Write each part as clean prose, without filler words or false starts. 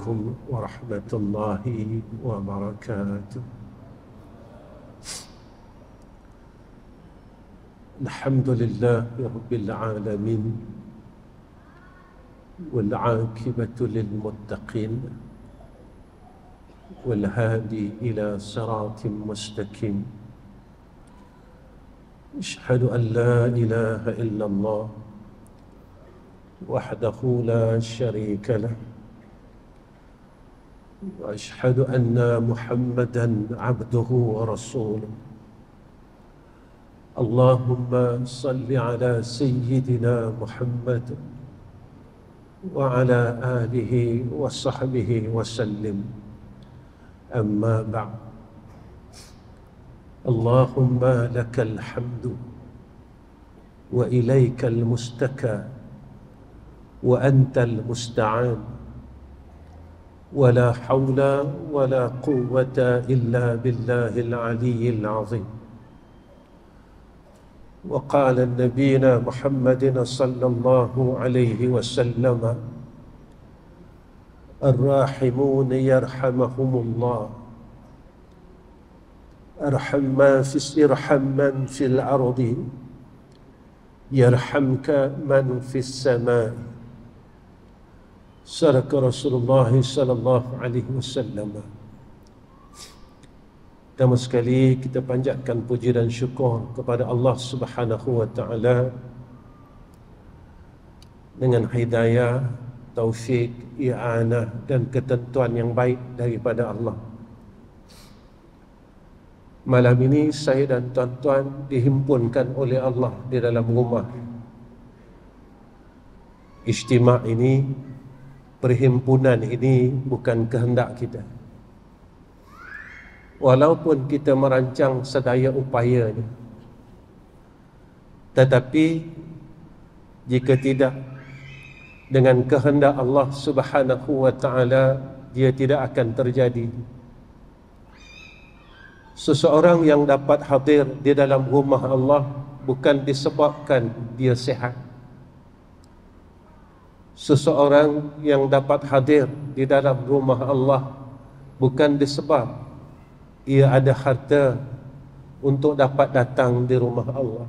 Assalamualaikum warahmatullahi wabarakatuh. Alhamdulillahi rabbil alamin, wal aqibatu lil muttaqin, wal hadi ila siratin mustaqim. Asyhadu an la ilaha illallah wahdahu la syarika lah, wa asyhadu anna Muhammadan abduhu wa rasuluh. Allahumma salli ala sayyidina Muhammad wa ala alihi wa sahbihi wa sallim. Amma ba'd. Allahumma lakal hamdu wa ilaikal mustaka wa antal musta'an, wa la hawla wa la quwwata illa billahil aliyyil azim. Wa qala nabiyuna Muhammadin sallallahu alaihi wasallam, ar-rahimun yarhamahumullah, irham man fil ardi yarhamka man fis samai. Sadaka Rasulullah sallallahu alaihi wasallam. Pertama sekali kita panjatkan puji dan syukur kepada Allah Subhanahu wa taala dengan hidayah, taufik, i'anah dan ketentuan yang baik daripada Allah. Malam ini saya dan tuan-tuan dihimpunkan oleh Allah di dalam rumah. Ijtima' ini, perhimpunan ini bukan kehendak kita. Walaupun kita merancang sedaya upayanya, tetapi jika tidak dengan kehendak Allah Subhanahu wa taala, dia tidak akan terjadi. Seseorang yang dapat hadir di dalam rumah Allah bukan disebabkan dia sihat. Seseorang yang dapat hadir di dalam rumah Allah bukan disebab ia ada harta untuk dapat datang di rumah Allah.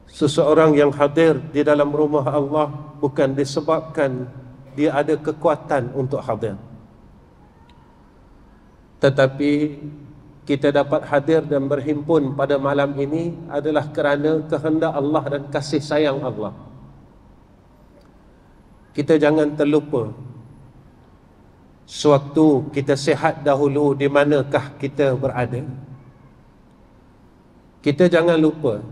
Seseorang yang hadir di dalam rumah Allah bukan disebabkan dia ada kekuatan untuk hadir. Tetapi kita dapat hadir dan berhimpun pada malam ini adalah kerana kehendak Allah dan kasih sayang Allah. Kita jangan terlupa, sewaktu kita sihat dahulu, di manakah kita berada. Kita jangan lupa,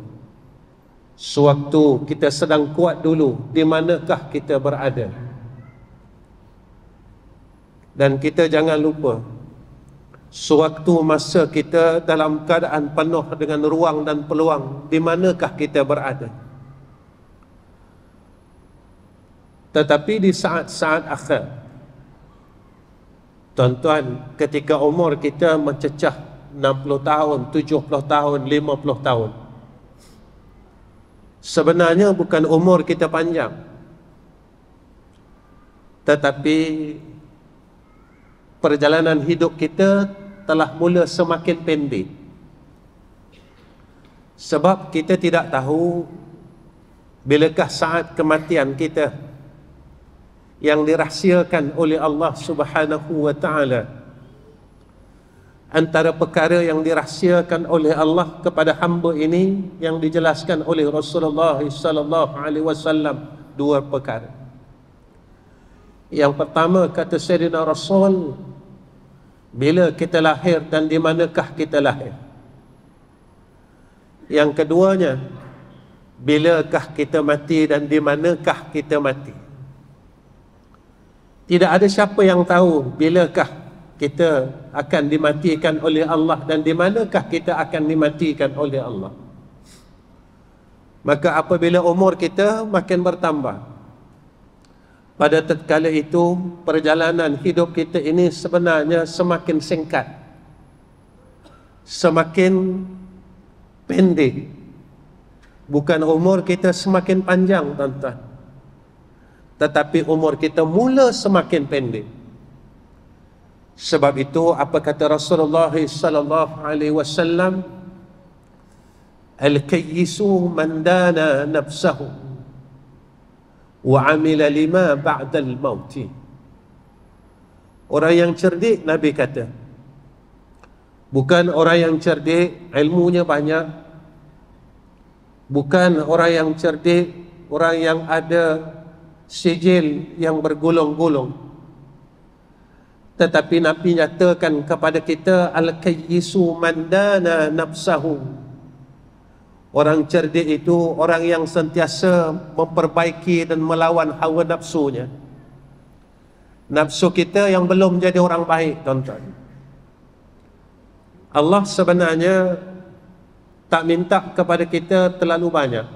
sewaktu kita sedang kuat dulu, di manakah kita berada. Dan kita jangan lupa, sewaktu masa kita dalam keadaan penuh dengan ruang dan peluang, di manakah kita berada. Tetapi di saat-saat akhir, tuan-tuan, ketika umur kita mencecah 60 tahun, 70 tahun, 50 tahun, sebenarnya bukan umur kita panjang, tetapi perjalanan hidup kita telah mula semakin pendek. Sebab kita tidak tahu bilakah saat kematian kita yang dirahsiakan oleh Allah Subhanahu wa taala. Antara perkara yang dirahsiakan oleh Allah kepada hamba ini yang dijelaskan oleh Rasulullah sallallahu alaihi wasallam, dua perkara. Yang pertama, kata Sayyidina Rasul, bila kita lahir dan di manakah kita lahir. Yang keduanya, bilakah kita mati dan di manakah kita mati. Tidak ada siapa yang tahu bilakah kita akan dimatikan oleh Allah dan di manakah kita akan dimatikan oleh Allah. Maka apabila umur kita makin bertambah, pada tatkala itu perjalanan hidup kita ini sebenarnya semakin singkat, semakin pendek. Bukan umur kita semakin panjang, tuan-tuan, tetapi umur kita mula semakin pendek. Sebab itu apa kata Rasulullah sallallahu alaihi wasallam, al-kayyisu man dana nafsahu wa amila lima ba'dal maut. Orang yang cerdik, Nabi kata, bukan orang yang cerdik ilmunya banyak, bukan orang yang cerdik orang yang ada sijil yang bergulung-gulung, tetapi Nabi nyatakan kepada kita, al-kayyisu man dana nafsahu. Orang cerdik itu orang yang sentiasa memperbaiki dan melawan hawa nafsunya. Nafsu kita yang belum jadi orang baik, tuan-tuan. Allah sebenarnya tak minta kepada kita terlalu banyak.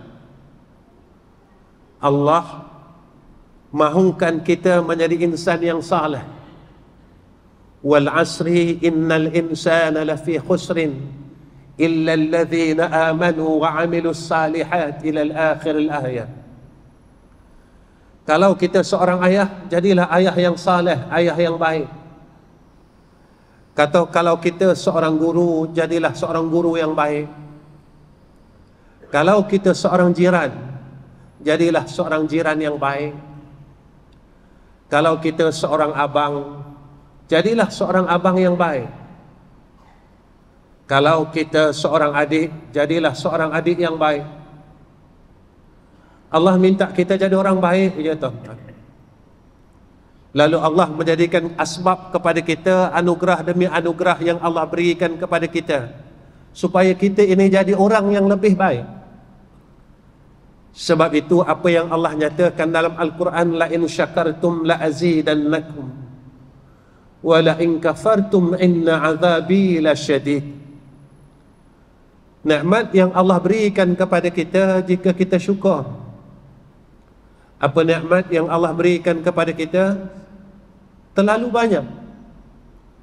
Allah mahukan kita menjadi insan yang saleh. Wal asri innal insana lafi khusrin illa alladhina amanu wa amilus salihat ila al-akhir al-ayat. Kalau kita seorang ayah, jadilah ayah yang saleh, ayah yang baik. Kalau kita seorang guru, jadilah seorang guru yang baik. Kalau kita seorang jiran, jadilah seorang jiran yang baik. Kalau kita seorang abang, jadilah seorang abang yang baik. Kalau kita seorang adik, jadilah seorang adik yang baik. Allah minta kita jadi orang baik, ya tuan-tuan. Lalu Allah menjadikan asbab kepada kita, anugerah demi anugerah yang Allah berikan kepada kita, supaya kita ini jadi orang yang lebih baik. Sebab itu apa yang Allah nyatakan dalam Al-Quran, la in syakartum la azidannakum wa la in kafartum inna azabi lasyadid. Nikmat yang Allah berikan kepada kita jika kita syukur. Apa nikmat yang Allah berikan kepada kita? Terlalu banyak,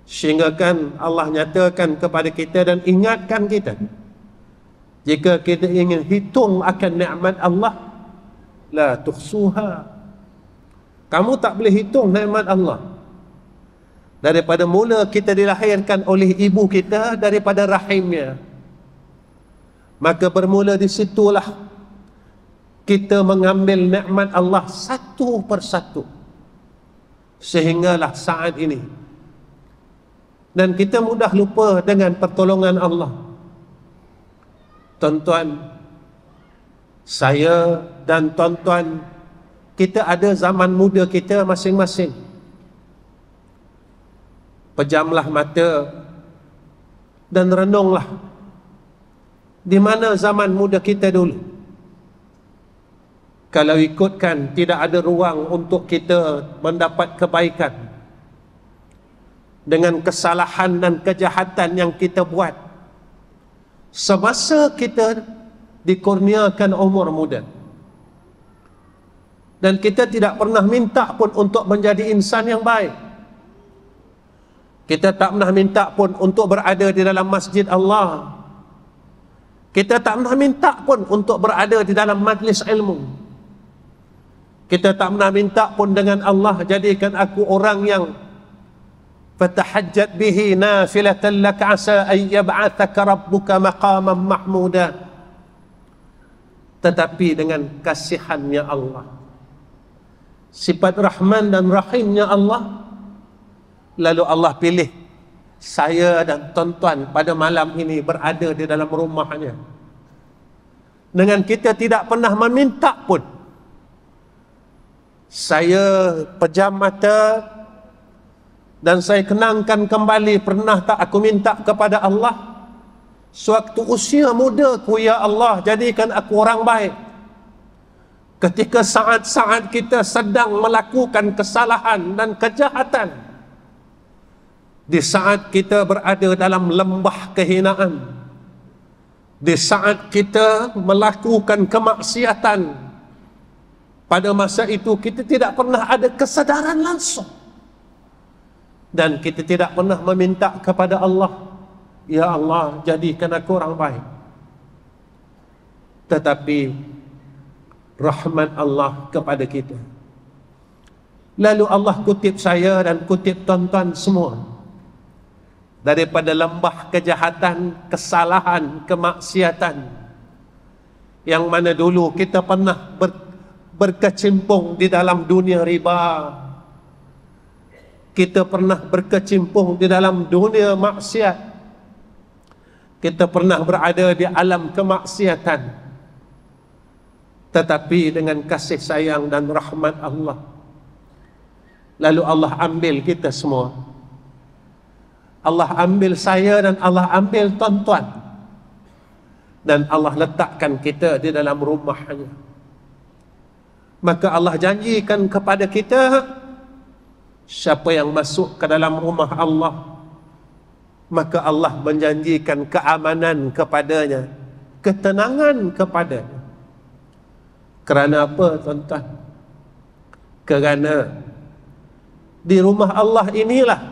sehingga kan Allah nyatakan kepada kita dan ingatkan kita, jika kita ingin hitung akan nikmat Allah, la tuhsuha, kamu tak boleh hitung nikmat Allah. Daripada mula kita dilahirkan oleh ibu kita daripada rahimnya, maka bermula di situlah kita mengambil nikmat Allah satu persatu, sehinggalah saat ini. Dan kita mudah lupa dengan pertolongan Allah. Tuan-tuan, saya dan tuan-tuan, kita ada zaman muda kita masing-masing. Pejamlah mata dan renunglah, di mana zaman muda kita dulu. Kalau ikutkan, tidak ada ruang untuk kita mendapat kebaikan. Dengan kesalahan dan kejahatan yang kita buat semasa kita dikurniakan umur muda. Dan kita tidak pernah minta pun untuk menjadi insan yang baik. Kita tak pernah minta pun untuk berada di dalam masjid Allah. Kita tak pernah minta pun untuk berada di dalam majlis ilmu. Kita tak pernah minta pun dengan Allah, jadikan aku orang yang fatahajjat bihi nafilatan lak asa an yab'athaka rabbuka maqaman mahmuda. Tetapi dengan kasihannya Allah, sifat Rahman dan Rahimnya Allah, lalu Allah pilih saya dan tuan-tuan pada malam ini berada di dalam rumahnya, dengan kita tidak pernah meminta pun. Saya pejam mata dan saya kenangkan kembali, pernah tak aku minta kepada Allah, sewaktu usia mudaku, ya Allah, jadikan aku orang baik. Ketika saat-saat kita sedang melakukan kesalahan dan kejahatan, di saat kita berada dalam lembah kehinaan, di saat kita melakukan kemaksiatan, pada masa itu kita tidak pernah ada kesadaran langsung, dan kita tidak pernah meminta kepada Allah, ya Allah, jadikan aku orang baik. Tetapi rahmat Allah kepada kita, Lalu Allah kutip saya dan kutip tuan-tuan semua daripada lembah kejahatan, kesalahan, kemaksiatan yang mana dulu kita pernah berkecimpung di dalam dunia riba, kita pernah berkecimpung di dalam dunia maksiat, kita pernah berada di alam kemaksiatan. Tetapi dengan kasih sayang dan rahmat Allah, lalu Allah ambil kita semua. Allah ambil saya dan Allah ambil tuan-tuan, dan Allah letakkan kita di dalam rumahnya. Maka Allah janjikan kepada kita, siapa yang masuk ke dalam rumah Allah, maka Allah menjanjikan keamanan kepadanya, ketenangan kepadanya. Kerana apa, tuan-tuan? Kerana di rumah Allah inilah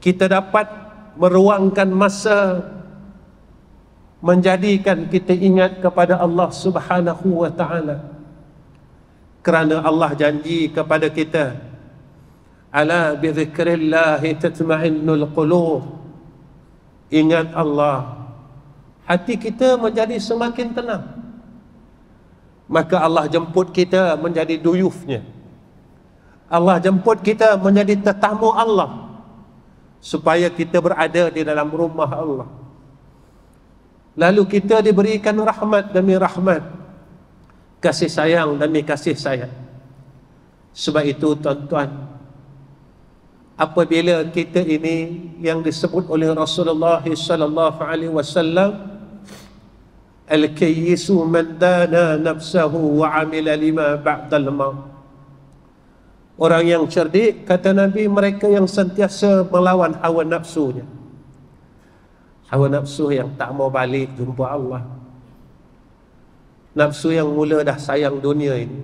kita dapat meruangkan masa, menjadikan kita ingat kepada Allah Subhanahu wa ta'ala. Kerana Allah janji kepada kita, ala bi dzikrillahi tatma'innul qulub. Ingat Allah, hati kita menjadi semakin tenang. Maka Allah jemput kita menjadi duyufnya. Allah jemput kita menjadi tetamu Allah, supaya kita berada di dalam rumah Allah. Lalu kita diberikan rahmat demi rahmat, kasih sayang demi kasih sayang. Sebab itu tuan-tuan, apabila kita ini yang disebut oleh Rasulullah sallallahu alaihi wasallam, al-kayyisu man dana nafsahu wa amila lima ba'dal maut. Orang yang cerdik, kata Nabi, mereka yang sentiasa melawan hawa nafsunya. Hawa nafsu yang tak mau balik jumpa Allah. Nafsu yang mula dah sayang dunia ini.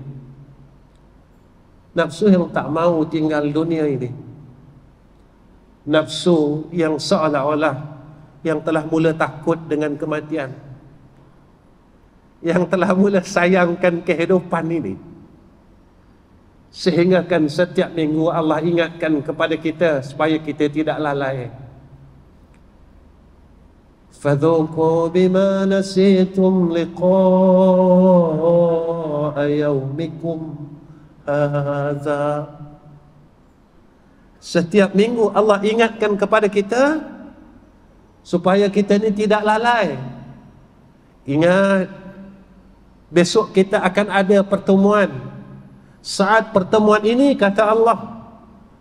Nafsu yang tak mau tinggal dunia ini. Nafsu yang seolah-olah yang telah mula takut dengan kematian, yang telah mula sayangkan kehidupan ini. Sehingga kan setiap minggu Allah ingatkan kepada kita supaya kita tidak lalai. Fadhuqu bima nasitum liqa'a yaumikum hadza. Setiap minggu Allah ingatkan kepada kita supaya kita ini tidak lalai. Ingat, besok kita akan ada pertemuan. Saat pertemuan ini, kata Allah,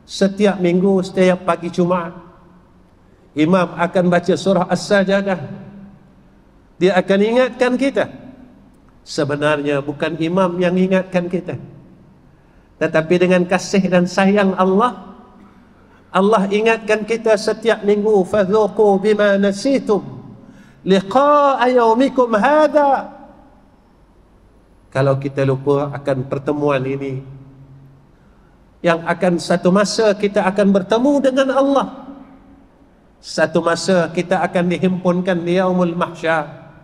setiap minggu, setiap pagi Jumaat, imam akan baca surah As-Sajdah. Dia akan ingatkan kita. Sebenarnya bukan imam yang ingatkan kita, tetapi dengan kasih dan sayang Allah, Allah ingatkan kita setiap minggu. Fadhuqu bima nasitum liqa'a yaumikum hadha. Kalau kita lupa akan pertemuan ini, yang akan satu masa kita akan bertemu dengan Allah, satu masa kita akan dihimpunkan di yaumul mahsyar,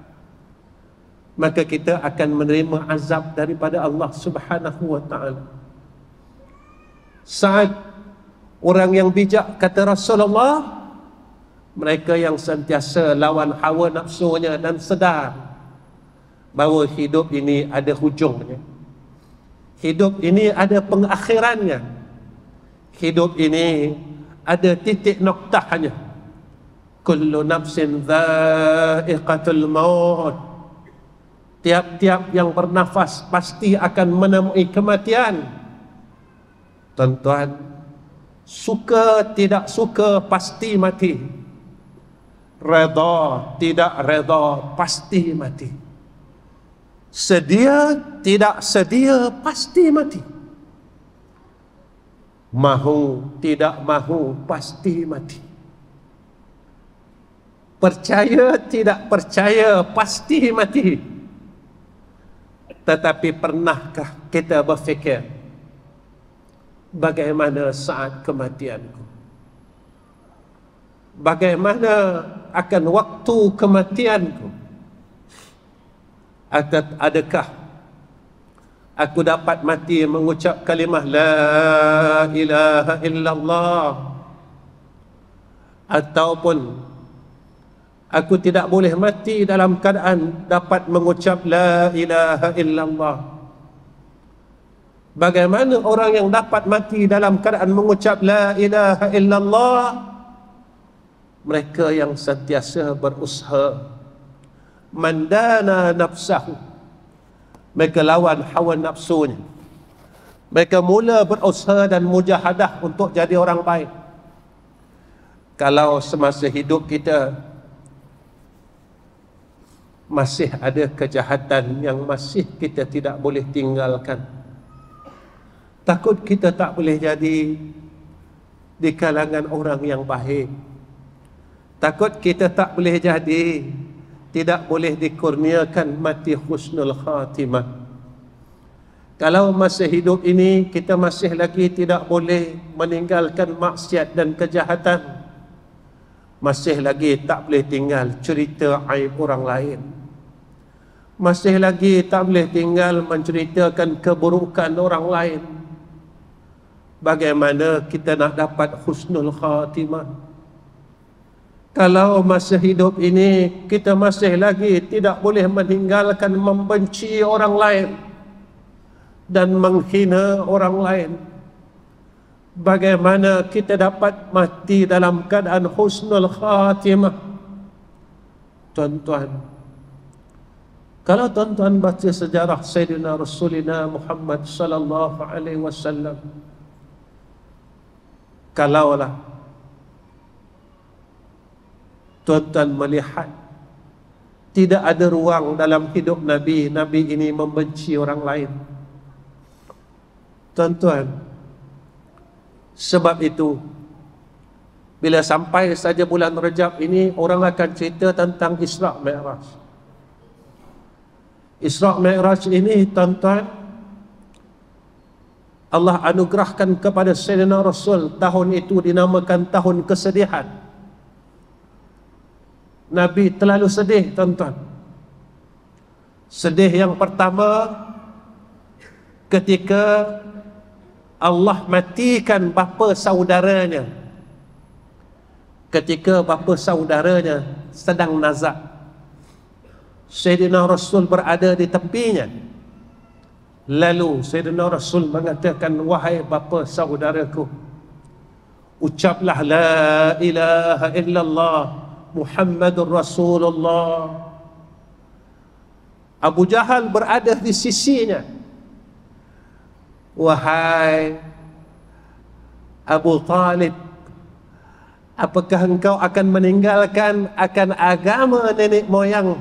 maka kita akan menerima azab daripada Allah Subhanahu wa ta'ala. Saat orang yang bijak, kata Rasulullah, mereka yang sentiasa lawan hawa nafsunya dan sedar bahawa hidup ini ada hujungnya, hidup ini ada pengakhirannya, hidup ini ada titik noktahnya. Kullu nafsin dha'iqatul maut. Tiap-tiap yang bernafas pasti akan menemui kematian. Tuan-tuan, suka tidak suka pasti mati, redha tidak redha pasti mati, sedia tidak sedia pasti mati, mahu tidak mahu pasti mati, percaya tidak percaya pasti mati. Tetapi pernahkah kita berfikir, bagaimana saat kematianku? Bagaimana akan waktu kematianku? Adakah aku dapat mati mengucap kalimah la ilaha illallah, ataupun aku tidak boleh mati dalam keadaan dapat mengucap la ilaha illallah. Bagaimana orang yang dapat mati dalam keadaan mengucap la ilaha illallah? Mereka yang sentiasa berusaha mandana nafsahu, mereka lawan hawa nafsunya, mereka mula berusaha dan mujahadah untuk jadi orang baik. Kalau semasa hidup kita masih ada kejahatan yang masih kita tidak boleh tinggalkan, takut kita tak boleh jadi di kalangan orang yang baik, takut kita tak boleh jadi, tidak boleh dikurniakan mati husnul khatimah. Kalau masa hidup ini kita masih lagi tidak boleh meninggalkan maksiat dan kejahatan, masih lagi tak boleh tinggal cerita aib orang lain, masih lagi tak boleh tinggal menceritakan keburukan orang lain, bagaimana kita nak dapat husnul khatimah? Kalau masa hidup ini kita masih lagi tidak boleh meninggalkan membenci orang lain dan menghina orang lain, bagaimana kita dapat mati dalam keadaan husnul khatimah? Tuan-tuan, kalau tuan-tuan baca sejarah Sayyidina Rasulina Muhammad sallallahu alaihi wasallam, kalaulah tuan-tuan melihat tidak ada ruang dalam hidup Nabi ini membenci orang lain, tuan-tuan, sebab itu bila sampai saja bulan Rajab ini, orang akan cerita tentang Isra' Mi'raj. Isra' Mi'raj ini, tuan-tuan, Allah anugerahkan kepada Sayyidina Rasul. Tahun itu dinamakan tahun kesedihan. Nabi terlalu sedih, tuan-tuan. Sedih yang pertama ketika Allah matikan bapa saudaranya, ketika bapa saudaranya sedang nazak. Sayyidina Rasul berada di tepinya. Lalu Sayyidina Rasul mengatakan, wahai bapa saudaraku, ucaplah la ilaha illallah Muhammadur Rasulullah. Abu Jahal berada di sisinya. Wahai Abu Talib, apakah engkau akan meninggalkan akan agama nenek moyang?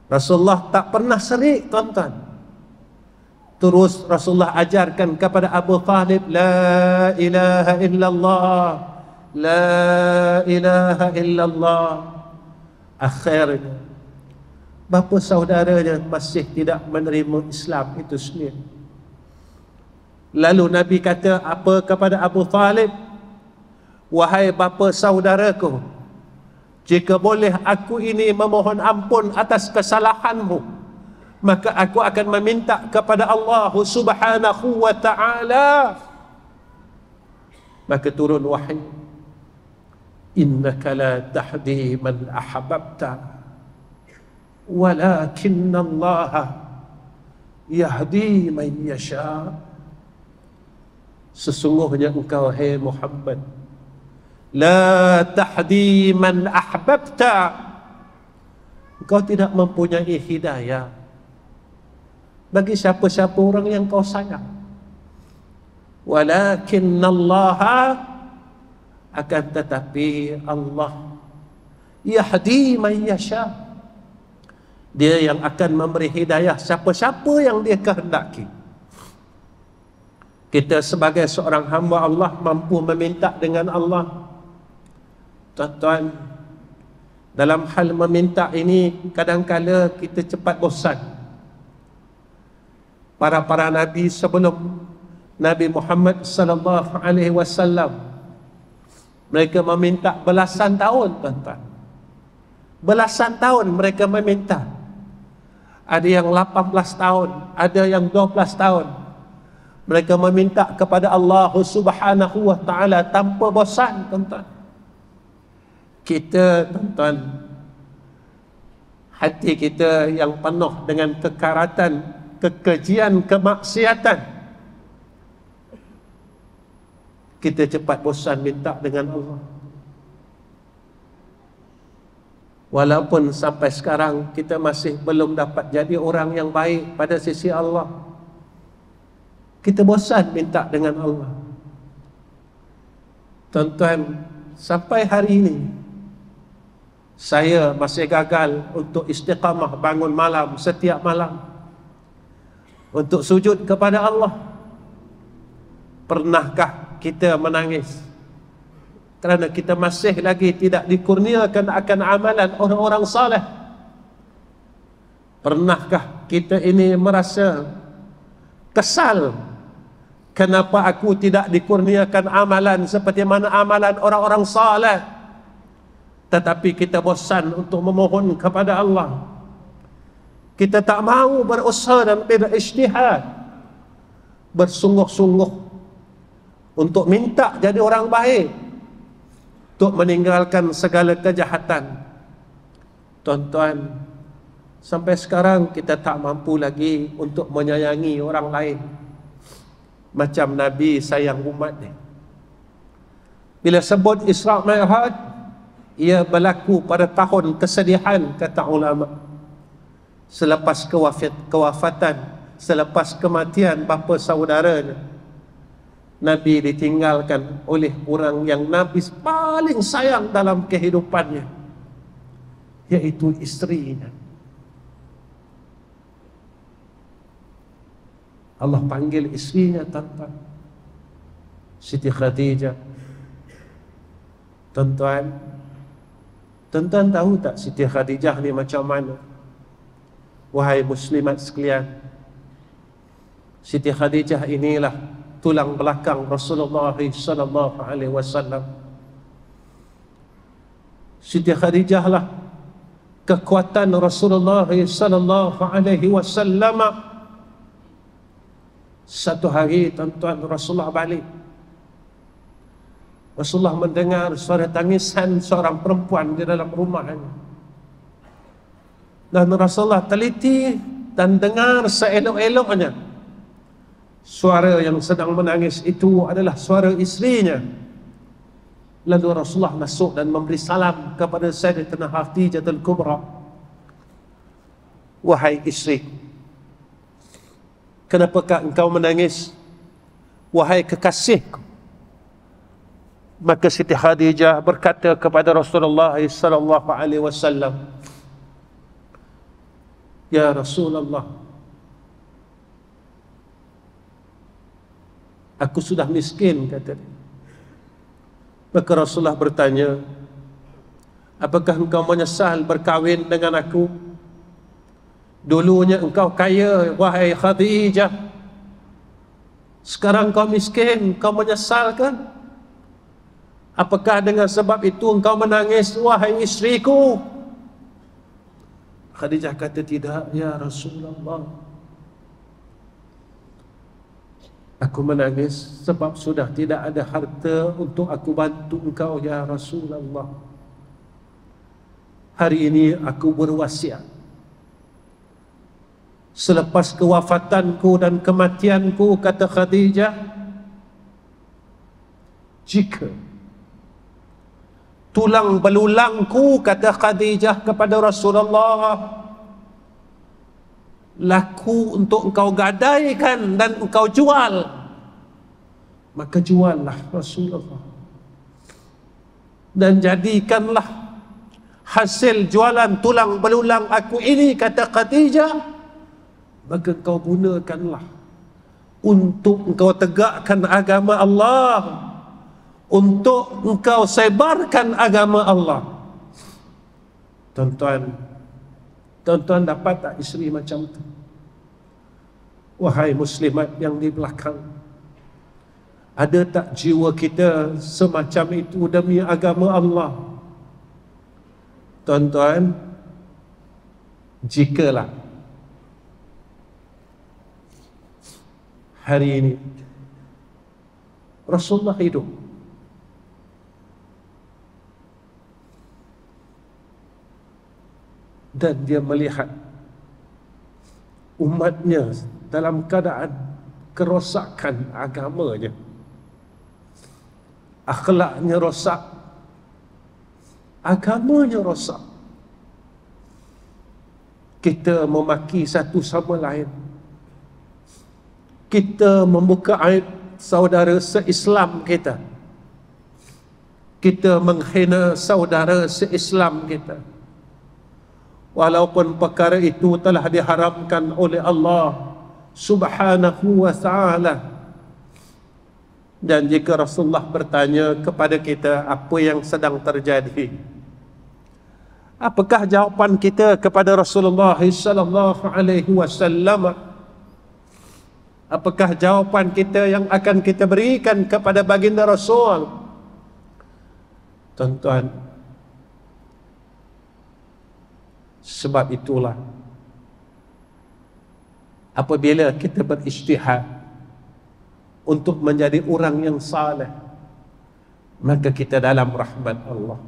Rasulullah tak pernah serik, tuan-tuan. Terus Rasulullah ajarkan kepada Abu Talib, la ilaha illallah, la ilaha illallah. Akhirnya bapa saudaranya masih tidak menerima Islam itu sendiri. Lalu Nabi kata apa kepada Abu Talib? Wahai bapa saudaraku, jika boleh aku ini memohon ampun atas kesalahanmu, maka aku akan meminta kepada Allah Subhanahu wa ta'ala. Maka turun wahyu, innaka la tahdi man ahbabta walakinna Allah yahdi man yasha. Sesungguhnya engkau, hai Muhammad, la tahdi man ahbabta, engkau tidak mempunyai hidayah bagi siapa-siapa orang yang kau sayang. Walakinna Allah, akan tetapi Allah, yahdi man yasha, dia yang akan memberi hidayah siapa-siapa yang dia kehendaki. Kita sebagai seorang hamba Allah mampu meminta dengan Allah. Tuan-tuan, dalam hal meminta ini kadang-kala kita cepat bosan. Para nabi sebelum Nabi Muhammad sallallahu alaihi wasallam, mereka meminta belasan tahun, tuan-tuan. Belasan tahun mereka meminta. ada yang 18 tahun, ada yang 12 tahun. Mereka meminta kepada Allah Subhanahu wa taala tanpa bosan, tuan-tuan. Kita, tuan-tuan, hati kita yang penuh dengan kekaratan, kekejian, kemaksiatan, kita cepat bosan minta dengan Allah. Walaupun sampai sekarang kita masih belum dapat jadi orang yang baik pada sisi Allah, kita bosan minta dengan Allah. Tuan-tuan, sampai hari ini saya masih gagal untuk istiqamah bangun malam setiap malam untuk sujud kepada Allah. Pernahkah kita menangis kerana kita masih lagi tidak dikurniakan akan amalan orang-orang saleh? Pernahkah kita ini merasa kesal, kenapa aku tidak dikurniakan amalan seperti mana amalan orang-orang saleh? Tetapi kita bosan untuk memohon kepada Allah. Kita tak mahu berusaha dan berijtihad, bersungguh-sungguh untuk minta jadi orang baik, untuk meninggalkan segala kejahatan. Tuan-tuan, sampai sekarang kita tak mampu lagi untuk menyayangi orang lain macam Nabi sayang umat ni. Bila sebut Isra Mi'raj, ia berlaku pada tahun kesedihan, kata ulama. Selepas kewafatan, selepas kematian bapa saudaranya, Nabi ditinggalkan oleh orang yang Nabi paling sayang dalam kehidupannya, iaitu isterinya. Allah panggil isterinya, tuan-tuan, Siti Khadijah. Tuan-tuan tahu tak Siti Khadijah ni macam mana? Wahai muslimat sekalian, Siti Khadijah inilah tulang belakang Rasulullah sallallahu alaihi wasallam. Siti Khadijah lah kekuatan Rasulullah sallallahu alaihi wasallam. Satu hari, tuan-tuan, Rasulullah balik. Rasulullah mendengar suara tangisan seorang perempuan di dalam rumahnya. Dan Rasulullah teliti dan dengar seelok-eloknya suara yang sedang menangis itu adalah suara isterinya. Lalu Rasulullah masuk dan memberi salam kepada Sayyidatina Khadijatul Kubra. Wahai isteri, kenapakah engkau menangis? Wahai kekasihku. Maka Siti Khadijah berkata kepada Rasulullah sallallahu alaihi wasallam, ya Rasulullah, aku sudah miskin, kata dia. Maka Rasulullah bertanya, apakah engkau menyesal berkahwin dengan aku? Dulunya engkau kaya, wahai Khadijah. Sekarang kau miskin, kau menyesal kan? Apakah dengan sebab itu engkau menangis, wahai isteriku? Khadijah kata, tidak ya Rasulullah. Aku menangis sebab sudah tidak ada harta untuk aku bantu engkau ya Rasulullah. Hari ini aku berwasiat, selepas kewafatanku dan kematianku, kata Khadijah, jika tulang belulangku, kata Khadijah kepada Rasulullah, laku untuk engkau gadaikan dan engkau jual, maka juallah Rasulullah, dan jadikanlah hasil jualan tulang belulang aku ini, kata Khadijah, maka engkau gunakanlah untuk engkau tegakkan agama Allah, untuk engkau sebarkan agama Allah. Tuan-tuan, tuan-tuan dapat tak isteri macam tu? Wahai muslimat yang di belakang, ada tak jiwa kita semacam itu demi agama Allah? Tuan-tuan, jikalah hari ini Rasulullah hidup. Dan dia melihat umatnya dalam keadaan kerosakan agamanya, akhlaknya rosak, agamanya rosak. Kita memaki satu sama lain, kita membuka aib saudara se-Islam kita, kita menghina saudara se-Islam kita, walaupun perkara itu telah diharamkan oleh Allah Subhanahu wa ta'ala. Dan jika Rasulullah bertanya kepada kita apa yang sedang terjadi, apakah jawapan kita kepada Rasulullah sallallahu alaihi wasallam? Apakah jawapan kita yang akan kita berikan kepada baginda Rasul? Tuan-tuan, sebab itulah apabila kita berijtihad untuk menjadi orang yang saleh, maka kita dalam rahmat Allah.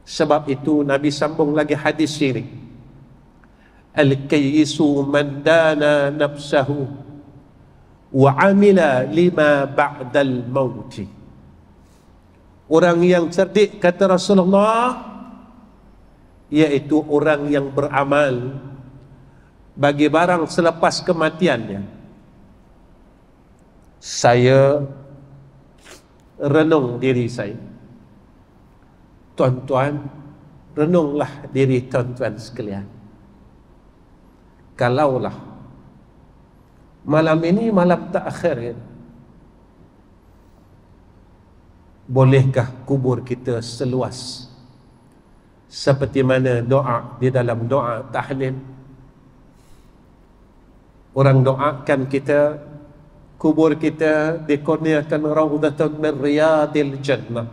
Sebab itu Nabi sambung lagi hadis ini, al-kayyisu man dana nafsahu wa amila lima ba'dal mauti. Orang yang cerdik, kata Rasulullah, yaitu orang yang beramal bagi barang selepas kematiannya. Saya renung diri saya. Tuan-tuan, renunglah diri tuan-tuan sekalian. Kalaulah malam ini malam terakhir, bolehkah kubur kita seluas seperti mana doa di dalam doa tahlil? Orang doakan kita, kubur kita dikurniakan raudhatun min riyadil jannah,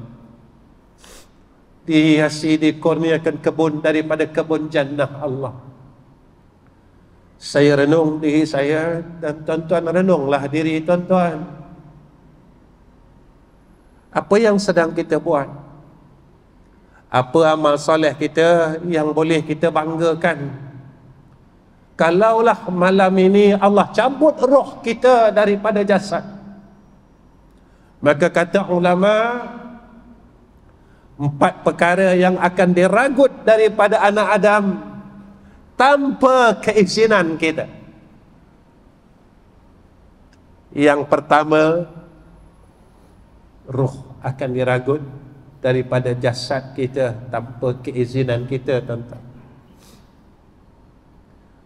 dihiasi, dikurniakan kebun daripada kebun jannah Allah. Saya renung diri saya, dan tuan-tuan renunglah diri tuan-tuan. Apa yang sedang kita buat? Apa amal soleh kita yang boleh kita banggakan? Kalaulah malam ini Allah cabut roh kita daripada jasad, maka kata ulama, 4 perkara yang akan diragut daripada anak Adam tanpa keizinan kita. Yang pertama, roh akan diragut daripada jasad kita tanpa keizinan kita, tuan-tuan.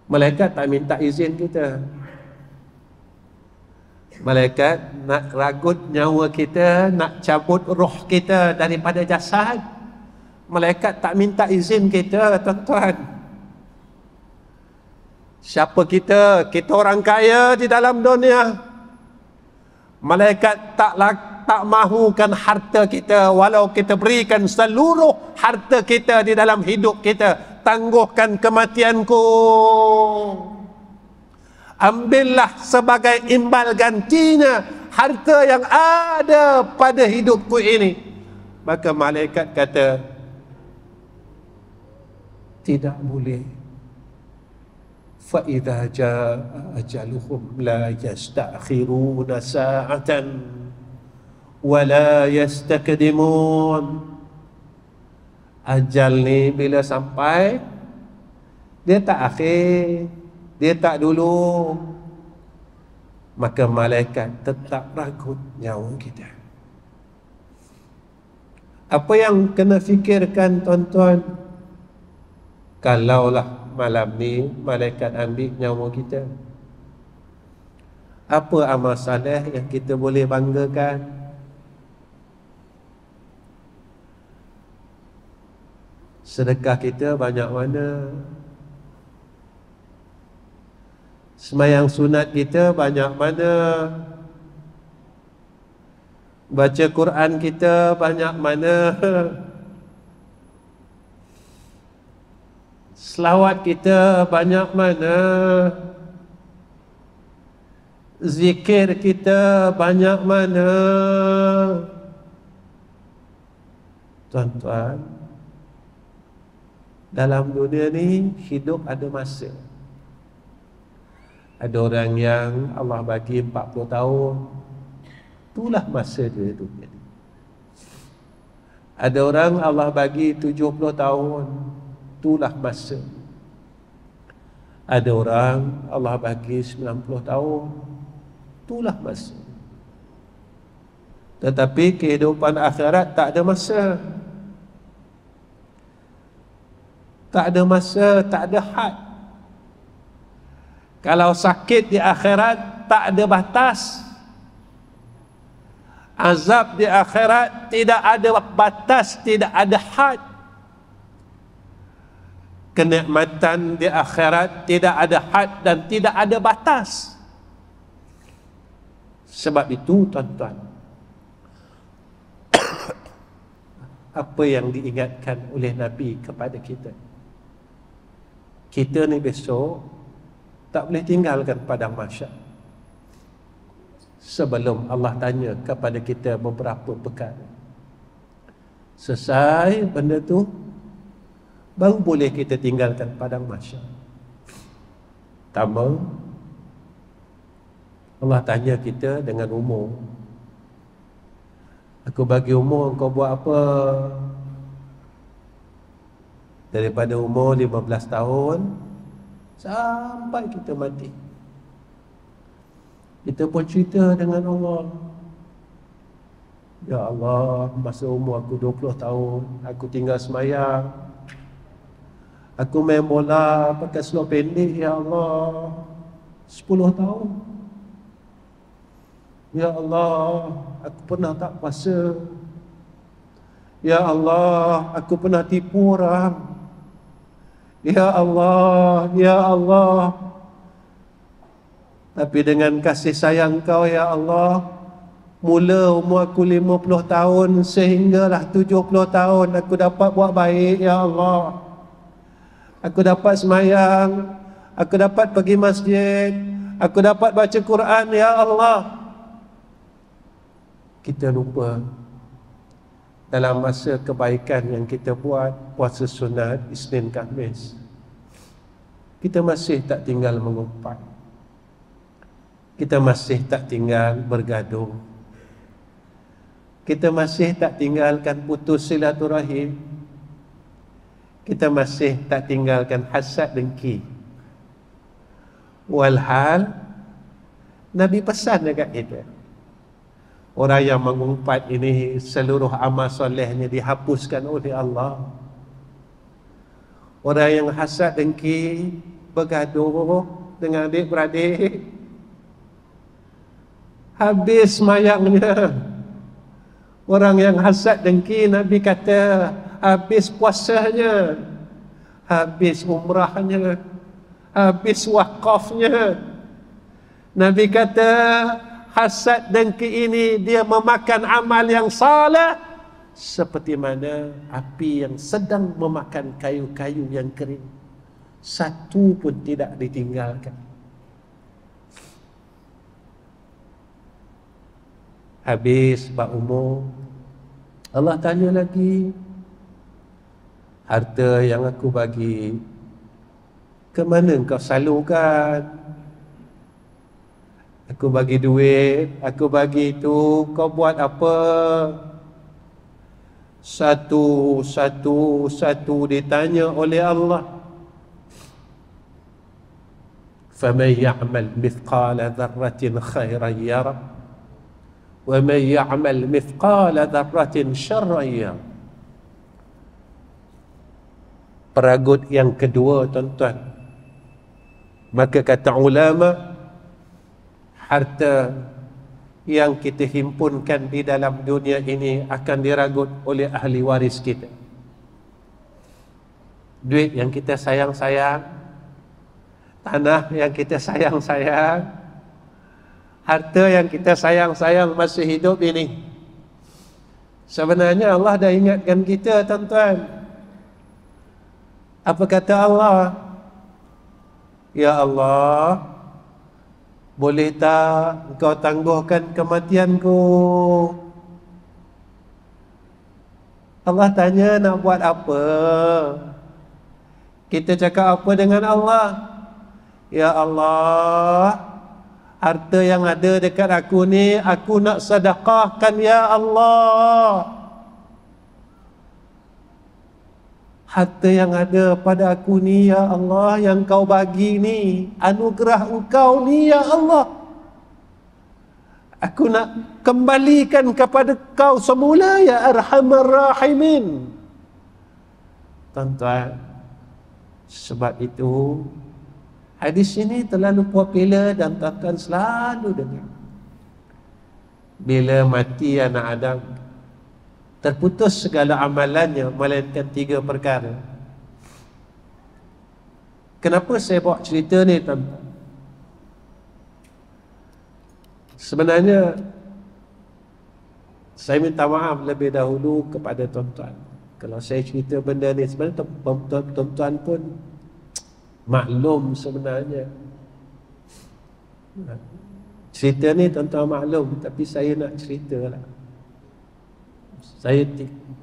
Malaikat tak minta izin kita. Malaikat nak ragut nyawa kita, nak cabut roh kita daripada jasad, malaikat tak minta izin kita, tuan-tuan. Siapa kita? Kita orang kaya di dalam dunia. Malaikat tak mahukan harta kita, walau kita berikan seluruh harta kita di dalam hidup kita. Tangguhkan kematianku, ambillah sebagai imbal gantinya harta yang ada pada hidupku ini. Maka malaikat kata, tidak boleh. Fa idza jaa ajaluhum la yastakhiruna sa'atan wa la yastakdimun. Ajal ni bila sampai, dia tak akhir, dia tak dulu, maka malaikat tetap ragut nyawa kita. Apa yang kena fikirkan, tuan-tuan? Kalaulah malam ni malaikat ambil nyawa kita, apa amal saleh yang kita boleh banggakan? Sedekah kita banyak mana? Sembahyang sunat kita banyak mana? Baca Quran kita banyak mana? Selawat kita banyak mana? Zikir kita banyak mana? Tuan-tuan, dalam dunia ni hidup ada masa. Ada orang yang Allah bagi 40 tahun, itulah masa dia dunia ni. Ada orang Allah bagi 70 tahun, itulah masa. Ada orang Allah bagi 90 tahun, itulah masa. Tetapi kehidupan akhirat tak ada masa. Tak ada masa, tak ada had. Kalau sakit di akhirat tak ada batas. Azab di akhirat tidak ada batas, tidak ada had. Kenikmatan di akhirat tidak ada had dan tidak ada batas. Sebab itu tuan-tuan, apa yang diingatkan oleh Nabi kepada kita, kita ni besok tak boleh tinggalkan padang mahsyar sebelum Allah tanya kepada kita beberapa perkara. Selesai benda tu, baru boleh kita tinggalkan padang mahsyar. Pertama, Allah tanya kita dengan umur. Aku bagi umur, kau buat apa? Daripada umur 15 tahun sampai kita mati, kita pun cerita dengan Allah. Ya Allah, masa umur aku 20 tahun, aku tinggal semayang, aku main bola pakai seluar pendek, ya Allah, 10 tahun. Ya Allah, aku pernah tak puasa. Ya Allah, aku pernah tipu orang. Ya Allah, ya Allah. Tapi dengan kasih sayang kau ya Allah, mula umur aku 50 tahun sehinggalah 70 tahun aku dapat buat baik ya Allah. Aku dapat semayang, aku dapat pergi masjid, aku dapat baca Quran ya Allah. Kita lupa dalam masa kebaikan yang kita buat, puasa sunat Isnin Khamis, kita masih tak tinggal mengumpat, kita masih tak tinggal bergaduh, kita masih tak tinggalkan putus silaturahim, kita masih tak tinggalkan hasad dengki. Walhal Nabi pesan dekat kita, orang yang mengumpat ini seluruh amal solehnya dihapuskan oleh Allah. Orang yang hasad dengki, bergaduh dengan adik-beradik, habis semayangnya. Orang yang hasad dengki, Nabi kata, habis puasanya, habis umrahnya, habis wakafnya. Nabi kata, hasad dengki ini dia memakan amal yang saleh seperti mana api yang sedang memakan kayu-kayu yang kering, satu pun tidak ditinggalkan. Habis bab umur, Allah tanya lagi, harta yang aku bagi, ke mana kau salurkan? Aku bagi duit, aku bagi itu, kau buat apa? Satu ditanya oleh Allah. فَمَنْ يَعْمَلْ مِثْقَالَ ذَرَّةٍ خَيْرًا يَرَهُ وَمَنْ يَعْمَلْ مِثْقَالَ ذَرَّةٍ شَرًّا يَرَهُ. Peragut yang kedua tuan-tuan, maka kata ulama, harta yang kita himpunkan di dalam dunia ini akan diragut oleh ahli waris kita. Duit yang kita sayang-sayang, tanah yang kita sayang-sayang, harta yang kita sayang-sayang masih hidup ini, sebenarnya Allah dah ingatkan kita tuan-tuan. Apa kata Allah? Ya Allah, Boleh tak kau tangguhkan kematianku? Allah tanya nak buat apa? Kita cakap apa dengan Allah? Ya Allah, harta yang ada dekat aku ni aku nak sedekahkan ya Allah. Harta yang ada pada aku ni ya Allah, yang kau bagi ni, anugerah engkau ni ya Allah, aku nak kembalikan kepada kau semula ya Arhamar Rahimin. Tuan-tuan, sebab itu hadis ini terlalu popular dan tuan-tuan selalu dengar. Bila mati anak Adam, terputus segala amalannya melainkan 3 perkara. Kenapa saya bawa cerita ni, tuan-tuan? Sebenarnya saya minta maaf lebih dahulu kepada tuan-tuan. Kalau saya cerita benda ni, sebenarnya tuan-tuan pun maklum sebenarnya. Cerita ni tuan-tuan maklum, tapi saya nak ceritalah. Saya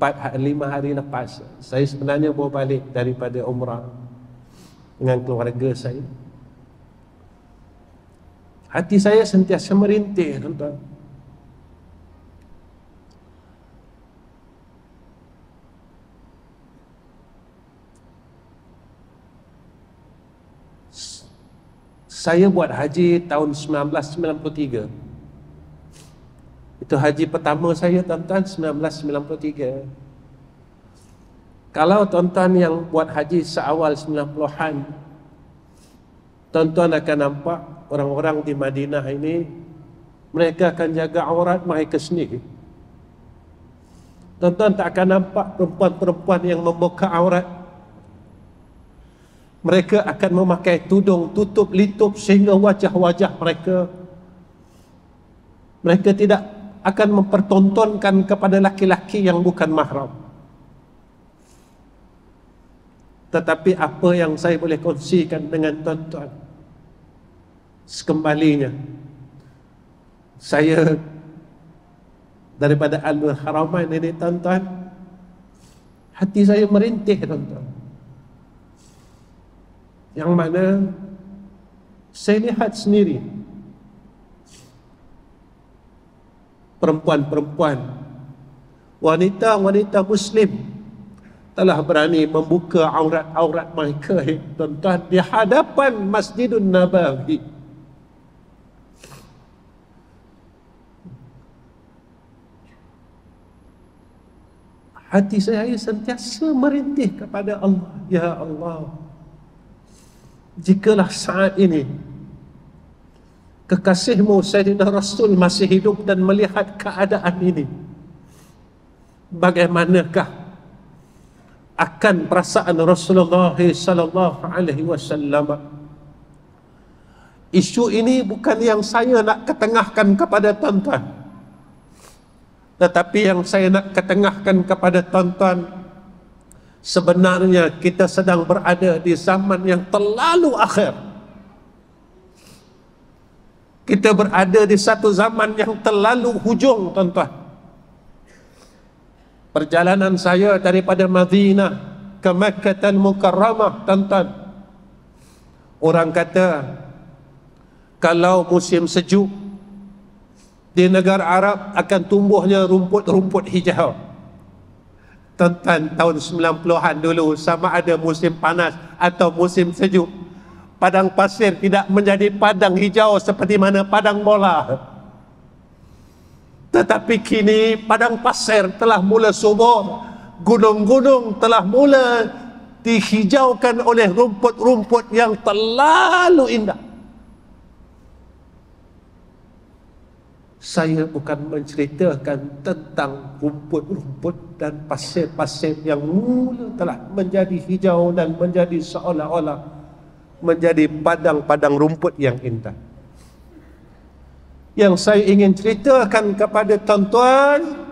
4-5 hari lepas, saya sebenarnya bawa balik daripada umrah dengan keluarga saya. Hati saya sentiasa merintih, tuan-tuan. Saya buat haji tahun 1993. Itu haji pertama saya, tuan-tuan, 1993. Kalau tuan-tuan yang buat haji seawal 90-an, tuan-tuan akan nampak orang-orang di Madinah ini, mereka akan jaga aurat mereka sendiri. Tuan-tuan tak akan nampak perempuan-perempuan yang membuka aurat. Mereka akan memakai tudung tutup litup sehingga wajah-wajah mereka tidak akan mempertontonkan kepada laki-laki yang bukan mahram. Tetapi apa yang saya boleh kongsikan dengan tuan-tuan, sekembalinya saya daripada Al-Haramain ini, tuan-tuan, hati saya merintih, tuan-tuan. Yang mana saya lihat sendiri perempuan-perempuan, wanita-wanita Muslim telah berani membuka aurat-aurat mereka, tuan-tuan, di hadapan Masjidun Nabawi. Hati saya sentiasa merintih kepada Allah. Ya Allah, jikalah saat ini kekasihmu Sayyidina Rasul masih hidup dan melihat keadaan ini, bagaimanakah akan perasaan Rasulullah sallallahu alaihi wasallam? Isu ini bukan yang saya nak ketengahkan kepada tuan-tuan, tetapi yang saya nak ketengahkan kepada tuan-tuan, sebenarnya kita sedang berada di zaman yang terlalu akhir. Kita berada di satu zaman yang terlalu hujung, tuan-tuan. Perjalanan saya daripada Madinah ke Makkah Mukarramah, tuan-tuan, orang kata kalau musim sejuk di negara Arab akan tumbuhnya rumput-rumput hijau. Tuan-tuan, tahun 90-an dulu, sama ada musim panas atau musim sejuk, padang pasir tidak menjadi padang hijau seperti mana padang bola. Tetapi kini padang pasir telah mula subur, gunung-gunung telah mula dihijaukan oleh rumput-rumput yang terlalu indah. Saya bukan menceritakan tentang rumput-rumput dan pasir-pasir yang mula telah menjadi hijau dan menjadi seolah-olah menjadi padang-padang rumput yang indah. Yang saya ingin ceritakan kepada tuan-tuan,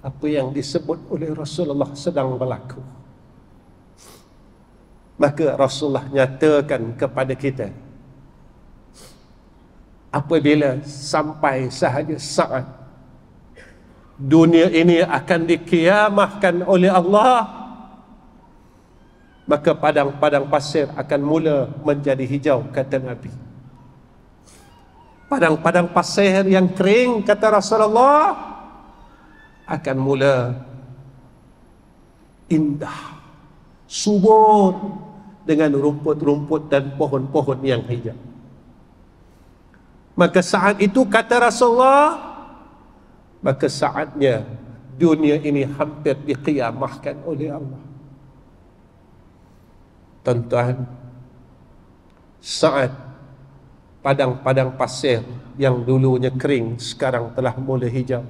apa yang disebut oleh Rasulullah sedang berlaku. Maka Rasulullah nyatakan kepada kita, apabila sampai sahaja saat dunia ini akan dikiamahkan oleh Allah, maka padang-padang pasir akan mula menjadi hijau, kata Nabi. Padang-padang pasir yang kering, kata Rasulullah, akan mula indah, subur dengan rumput-rumput dan pohon-pohon yang hijau. Maka saat itu, kata Rasulullah, maka saatnya dunia ini hampir diqiyamahkan oleh Allah. Tuan-tuan, saat padang-padang pasir yang dulunya kering sekarang telah mula hijau,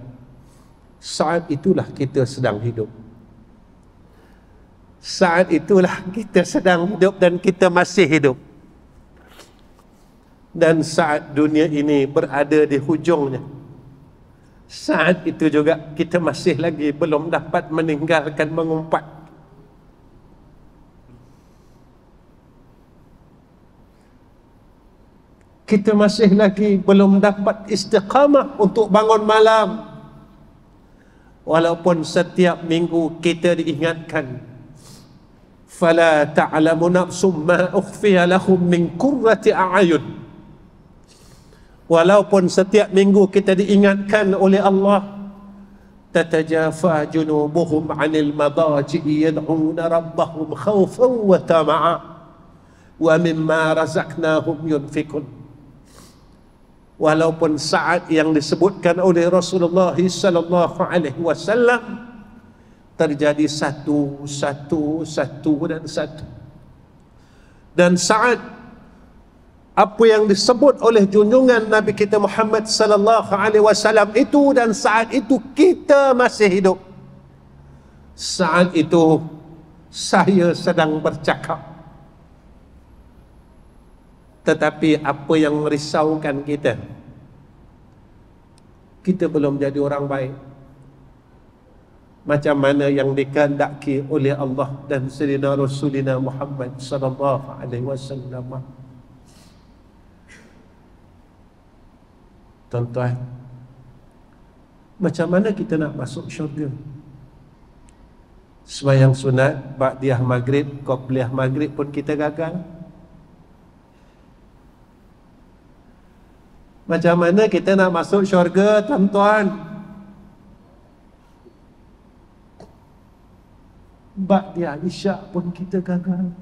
saat itulah kita sedang hidup. Saat itulah kita sedang hidup dan kita masih hidup. Dan saat dunia ini berada di hujungnya, saat itu juga kita masih lagi belum dapat meninggalkan mengumpat. Kita masih lagi belum dapat istiqamah untuk bangun malam. Walaupun setiap minggu kita diingatkan, fala ta'lamu nafsum ma ukhfiya lahum min qurrati a'yun. Walaupun setiap minggu kita diingatkan oleh Allah, tatajafa junubuhum 'anil madaji'i yad'una rabbahum khawfan wa tama'a wa mimma razaqnahum yunfikun. Walaupun saat yang disebutkan oleh Rasulullah sallallahu alaihi wasallam terjadi satu dan saat apa yang disebut oleh junjungan Nabi kita Muhammad sallallahu alaihi wasallam itu, dan saat itu kita masih hidup. Saat itu saya sedang bercakap, tetapi apa yang merisaukan kita, kita belum jadi orang baik macam mana yang dikehendaki oleh Allah dan Sayyidina Rasulina Muhammad sallallahu alaihi wasallam. Tuan-tuan, macam mana kita nak masuk syurga? Sembahyang sunat, ba'diyah maghrib, qobliyah maghrib pun kita gagal. Macam mana kita nak masuk syurga, tuan-tuan? Ba'diyah isyak pun kita gagal.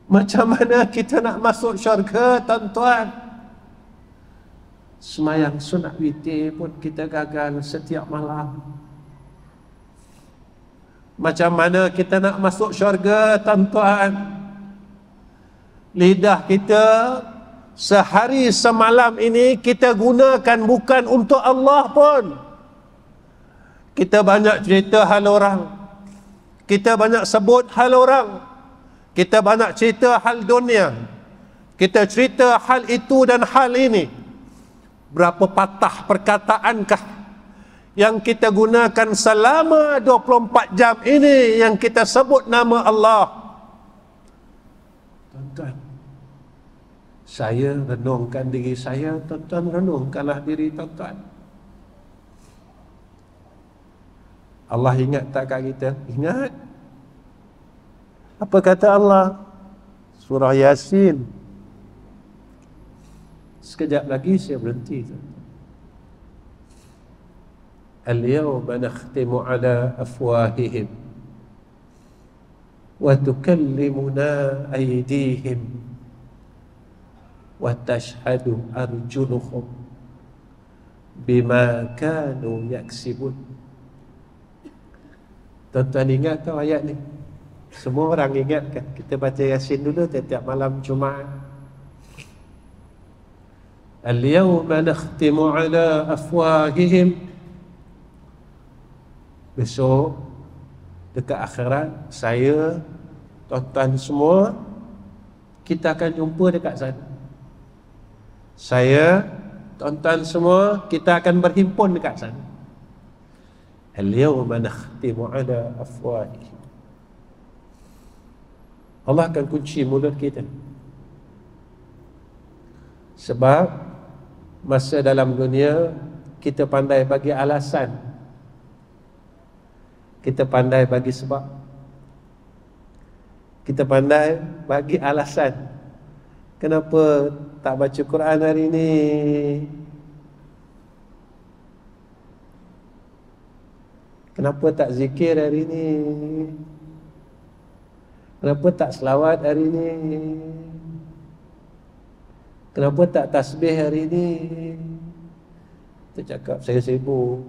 Macam mana kita nak masuk syurga, tuan-tuan? Sembahyang sunat witir pun kita gagal setiap malam. Macam mana kita nak masuk syurga, tuan-tuan? Lidah kita sehari semalam ini kita gunakan bukan untuk Allah pun. Kita banyak cerita hal orang, kita banyak sebut hal orang, kita banyak cerita hal dunia, kita cerita hal itu dan hal ini. Berapa patah perkataankah yang kita gunakan selama 24 jam ini yang kita sebut nama Allah? Tuan-tuan, saya renungkan diri saya, tuan-tuan renungkanlah diri tuan-tuan. Allah ingat tak kat kita? Ingat. Apa kata Allah? Surah Yasin. Sekejap lagi saya berhenti. Al-yawma nakhtimu ala afwahihim wa tukallimuna aydihim wa tashhadu arjuluhum bima kanu yaksibun. Tuan-tuan ingat tak ayat ni? Semua orang ingat kan? Kita baca Yasin dulu setiap malam Jumaat. Al-yawma nakhtimu ala afwahihim. Besok dekat akhirat, saya, tuan-tuan semua, kita akan jumpa dekat sana. Saya, tuan-tuan semua, kita akan berhimpun dekat sana. Al-yawma nakhtimu ala afwahihim. Allah akan kunci mulut kita. Sebab masa dalam dunia kita pandai bagi alasan, kita pandai bagi sebab, kita pandai bagi alasan. Kenapa tak baca Quran hari ni? Kenapa tak zikir hari ni? Kenapa tak selawat hari ni? Kenapa tak tasbih hari ni? Kita cakap saya sibuk.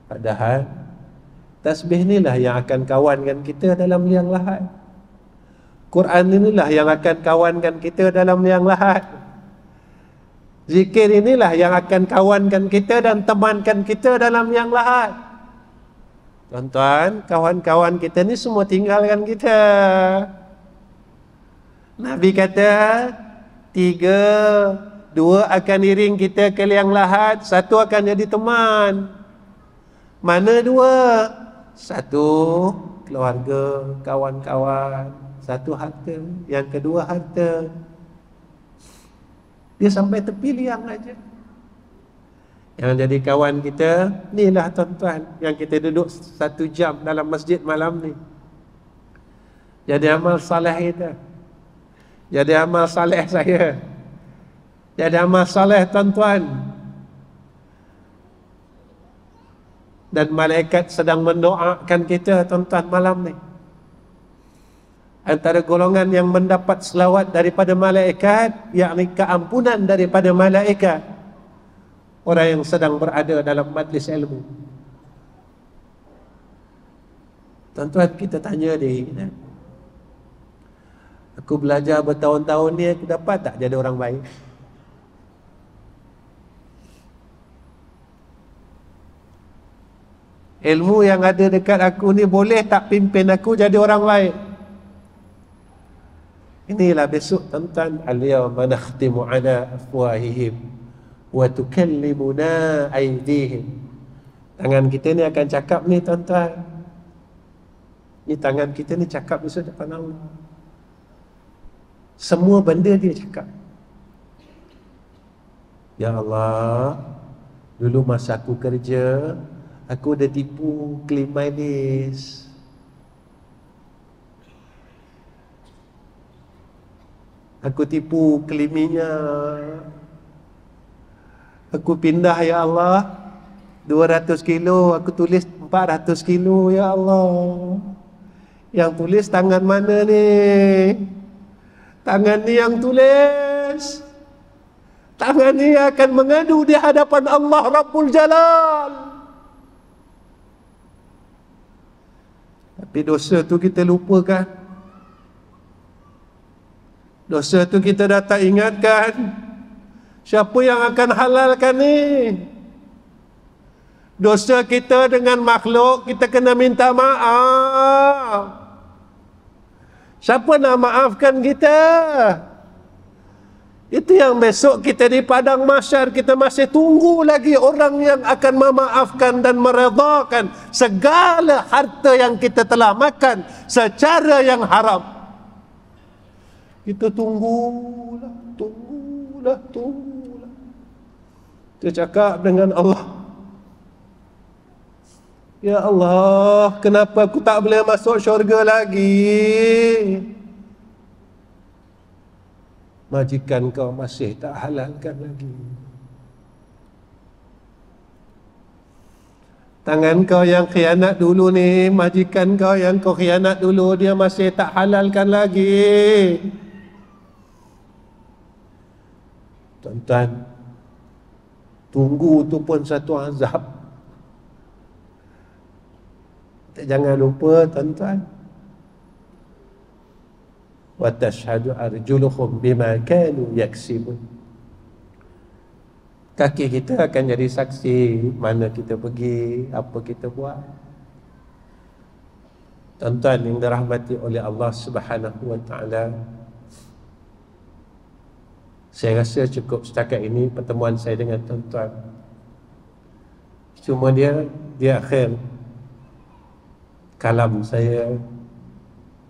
Padahal tasbih inilah yang akan kawankan kita dalam liang lahat. Quran inilah yang akan kawankan kita dalam liang lahat. Zikir inilah yang akan kawankan kita dan temankan kita dalam liang lahat. Tuan-tuan, kawan-kawan kita ni semua tinggalkan kita. Nabi kata 3, 2 akan iring kita ke liang lahat, 1 akan jadi teman. Mana 2? 1 keluarga, kawan-kawan, 1 harta, yang kedua harta. Dia sampai tepi liang aja. Yang jadi kawan kita, inilah tuan-tuan, yang kita duduk 1 jam dalam masjid malam ni. Jadi amal saleh kita. Jadi amal saleh saya. Jadi amal saleh tuan-tuan. Dan malaikat sedang mendoakan kita tuan-tuan malam ni. Antara golongan yang mendapat selawat daripada malaikat, yakni keampunan daripada malaikat, orang yang sedang berada dalam majlis ilmu. Tuan-tuan, kita tanya diri kita, aku belajar bertahun-tahun ni, aku dapat tak jadi orang baik? Ilmu yang ada dekat aku ni boleh tak pimpin aku jadi orang baik? Inilah besok tuan-tuan, al-yawma nakhtimu ala afwahihim wa tukallimuna aydihim. Tangan kita ni akan cakap ni tuan-tuan. Ni tangan kita ni cakap besok depan Allah. Semua benda dia cakap. Ya Allah, dulu masa aku kerja, aku dah tipu claim mileage. Aku tipu claim minyak. Aku pindah ya Allah 200 kilo, aku tulis 400 kilo ya Allah. Yang tulis tangan mana ni? Tangan ni yang tulis. Tangan ni akan mengadu di hadapan Allah Rabbul Jalal. Tapi dosa tu kita lupakan. Dosa tu kita dah tak ingatkan. Siapa yang akan halalkan ni? Dosa kita dengan makhluk, kita kena minta maaf. Siapa nak maafkan kita? Itu yang besok kita di padang mahsyar, kita masih tunggu lagi orang yang akan memaafkan dan meredakan segala harta yang kita telah makan secara yang haram. Kita tunggulah. Kita cakap dengan Allah, ya Allah, kenapa aku tak boleh masuk syurga lagi? Majikan kau masih tak halalkan lagi. Tangan kau yang khianat dulu ni, majikan kau yang kau khianat dulu, dia masih tak halalkan lagi. Tuan-tuan, tunggu tu pun satu azab. Jangan lupa tuan-tuan, wa tashhadu arjuluhum bima kanu yaksibun. Kaki kita akan jadi saksi mana kita pergi, apa kita buat. Tuan-tuan yang dirahmati oleh Allah Subhanahu wa taala, saya rasa cukup setakat ini pertemuan saya dengan tuan-tuan. Cuma dia akhir kalam saya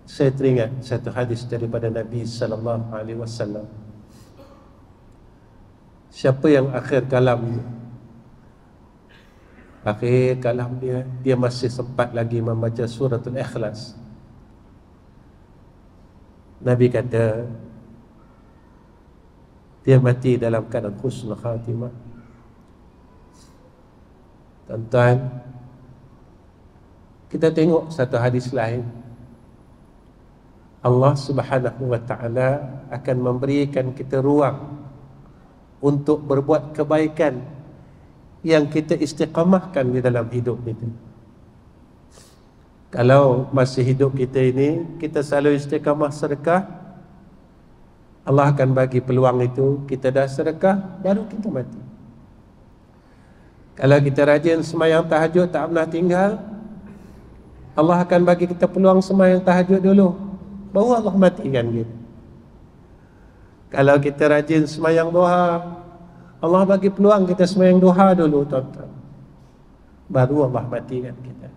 Saya teringat satu hadis daripada Nabi sallallahu alaihi wasallam. Siapa yang akhir kalam dia masih sempat lagi membaca suratul Ikhlas, Nabi kata dia mati dalam keadaan husnul khatimah. Tuan-tuan, kita tengok satu hadis lain, Allah Subhanahu wa ta'ala akan memberikan kita ruang untuk berbuat kebaikan yang kita istiqamahkan di dalam hidup kita. Kalau masih hidup kita ini kita selalu istiqamah sedekah, Allah akan bagi peluang itu. Kita dah sedekah, baru kita mati. Kalau kita rajin sembahyang tahajud, tak pernah tinggal, Allah akan bagi kita peluang sembahyang tahajud dulu, baru Allah matikan kita. Kalau kita rajin sembahyang duha, Allah bagi peluang kita sembahyang duha dulu, tuan-tuan, baru Allah matikan kita.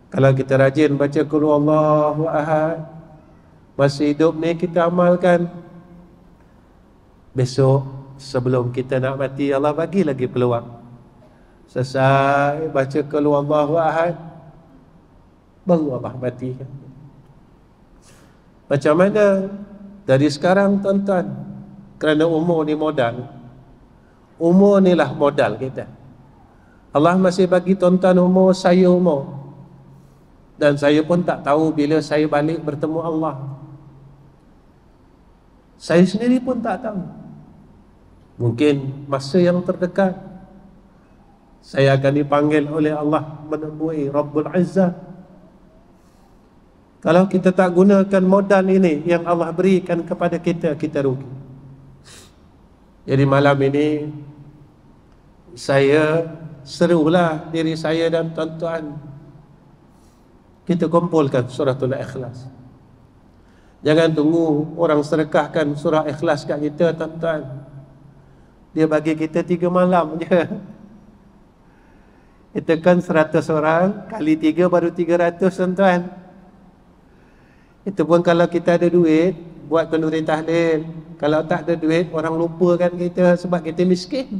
Kalau kita rajin baca Qul Huwallahu Ahad, masih hidup ni kita amalkan, besok sebelum kita nak mati Allah bagi lagi peluang. Selesai baca Qul Huwallahu Ahad, baru Allah matikan. Macam mana dari sekarang, tuan-tuan? Kerana umur ni modal. Umur ni lah modal kita. Allah masih bagi tuan-tuan umur, saya umur. Dan saya pun tak tahu bila saya balik bertemu Allah. Saya sendiri pun tak tahu. Mungkin masa yang terdekat saya akan dipanggil oleh Allah menemui Rabbul Izzah. Kalau kita tak gunakan modal ini yang Allah berikan kepada kita, kita rugi. Jadi malam ini saya serulah diri saya dan tuan-tuan, kita kumpulkan suratul Ikhlas. Jangan tunggu orang sedekahkan surah Ikhlas kat kita, tuan-tuan. Dia bagi kita 3 malam je. Kita kan 100 orang, kali 3 baru 300, tuan-tuan. Itu pun kalau kita ada duit, buat kenduri tahlil. Kalau tak ada duit, orang lupakan kita sebab kita miskin.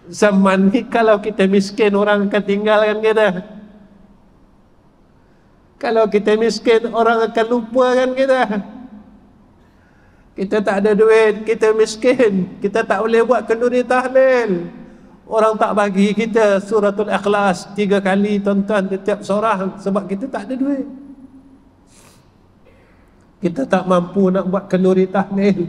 Zaman ni kalau kita miskin, orang akan tinggalkan kita. Kalau kita miskin, orang akan lupakan kita. Kita tak ada duit, kita miskin, kita tak boleh buat kenduri tahlil, orang tak bagi kita suratul Ikhlas 3 kali, tuan-tuan, setiap seorang, sebab kita tak ada duit. Kita tak mampu nak buat kenduri tahlil.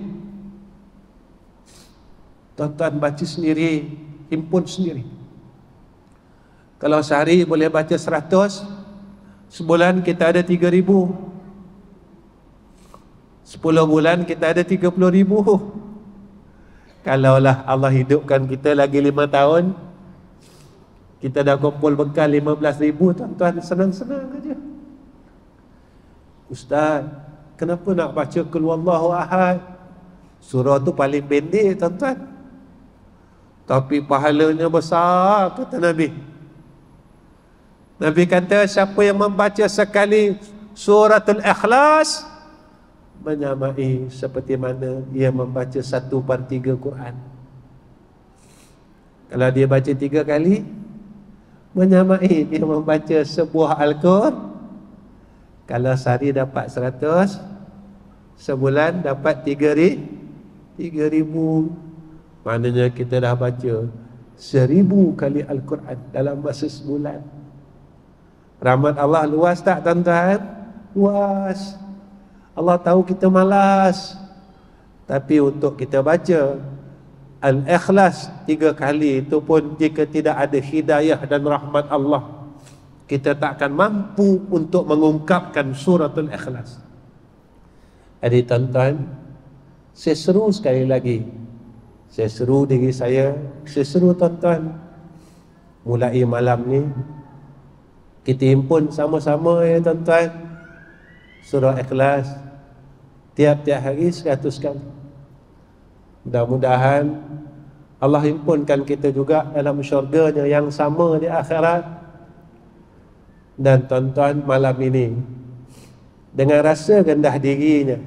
Tuan-tuan baca sendiri, himpun sendiri. Kalau sehari boleh baca 100, sebulan kita ada 3,000. 10 bulan kita ada 30,000. Kalaulah Allah hidupkan kita lagi 5 tahun, kita dah kumpul bekal 15,000, tuan-tuan, senang-senang aja. Ustaz, kenapa nak baca Qul Huwallahu Ahad? Surah tu paling pendek, tuan-tuan, tapi pahalanya besar, kata Nabi. Nabi kata siapa yang membaca sekali suratul Ikhlas, menyamai seperti mana dia membaca 1/3 Quran. Kalau dia baca 3 kali, menyamai dia membaca sebuah Al-Quran. Kalau sehari dapat 100, sebulan dapat 3,000. Maknanya kita dah baca 1,000 kali Al-Quran dalam masa sebulan. Rahmat Allah luas tak, tuan-tuan? Luas. Allah tahu kita malas, tapi untuk kita baca Al-Ikhlas 3 kali itu pun jika tidak ada hidayah dan rahmat Allah, kita tak akan mampu untuk mengungkapkan suratul Ikhlas. Jadi tuan-tuan, saya seru sekali lagi, saya seru diri saya seru tuan-tuan, mulai malam ni kita himpun sama-sama ya tuan-tuan, surah Ikhlas tiap-tiap hari 100 kali. Mudah-mudahan Allah himpunkan kita juga dalam syurganya yang sama di akhirat. Dan tuan-tuan, malam ini dengan rasa rendah dirinya,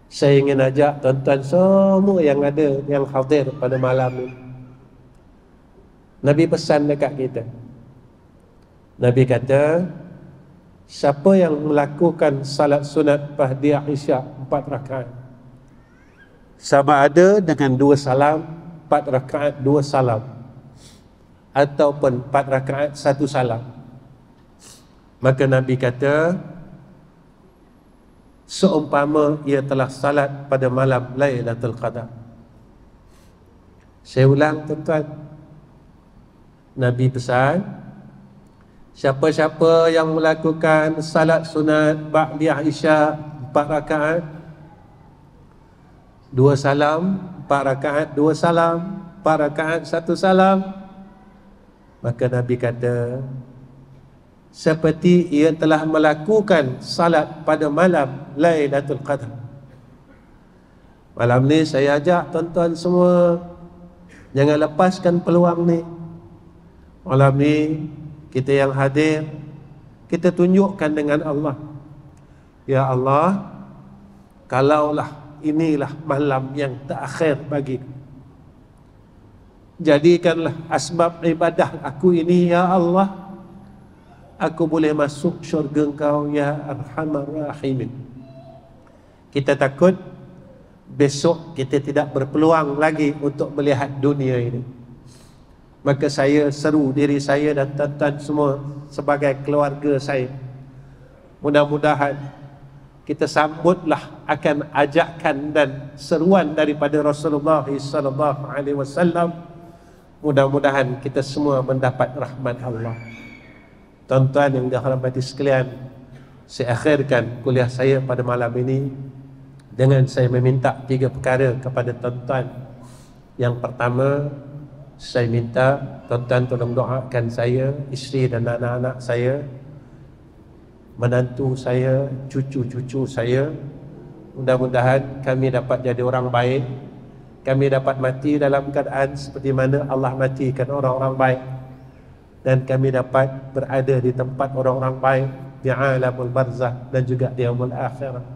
saya ingin ajak tuan-tuan semua yang ada, yang hadir pada malam ini. Nabi pesan dekat kita. Nabi kata, siapa yang melakukan salat sunat ba'da Isya 4 rakaat, sama ada dengan 2 salam, 4 rakaat 2 salam, ataupun 4 rakaat 1 salam. Maka Nabi kata, seumpama ia telah salat pada malam Lailatul Qadar. Saya ulang tuan-tuan. Nabi pesan, siapa-siapa yang melakukan salat sunat ba'da Isya 4 rakaat, 2 salam, 4 rakaat 2 salam, 4 rakaat 1 salam, maka Nabi kata, seperti ia telah melakukan salat pada malam Lailatul Qadar. Malam ni saya ajak tuan-tuan semua, jangan lepaskan peluang ni. Malam ni kita yang hadir, kita tunjukkan dengan Allah, ya Allah, kalaulah inilah malam yang terakhir bagiku, jadikanlah asbab ibadah aku ini, ya Allah, aku boleh masuk syurga Engkau, ya Arhamar Rahimin. Kita takut besok kita tidak berpeluang lagi untuk melihat dunia ini. Maka saya seru diri saya dan tuan-tuan semua sebagai keluarga saya, mudah-mudahan kita sambutlah akan ajakan dan seruan daripada Rasulullah SAW. Mudah-mudahan kita semua mendapat rahmat Allah. Tuan-tuan yang dirahmati sekalian, saya akhirkan kuliah saya pada malam ini dengan saya meminta 3 perkara kepada tuan-tuan. Yang pertama, saya minta tuan-tuan tolong doakan saya, isteri dan anak-anak saya, menantu saya, cucu-cucu saya. Mudah-mudahan kami dapat jadi orang baik, kami dapat mati dalam keadaan seperti mana Allah matikan orang-orang baik, dan kami dapat berada di tempat orang-orang baik di alamul barzah dan juga di yaumul akhirah.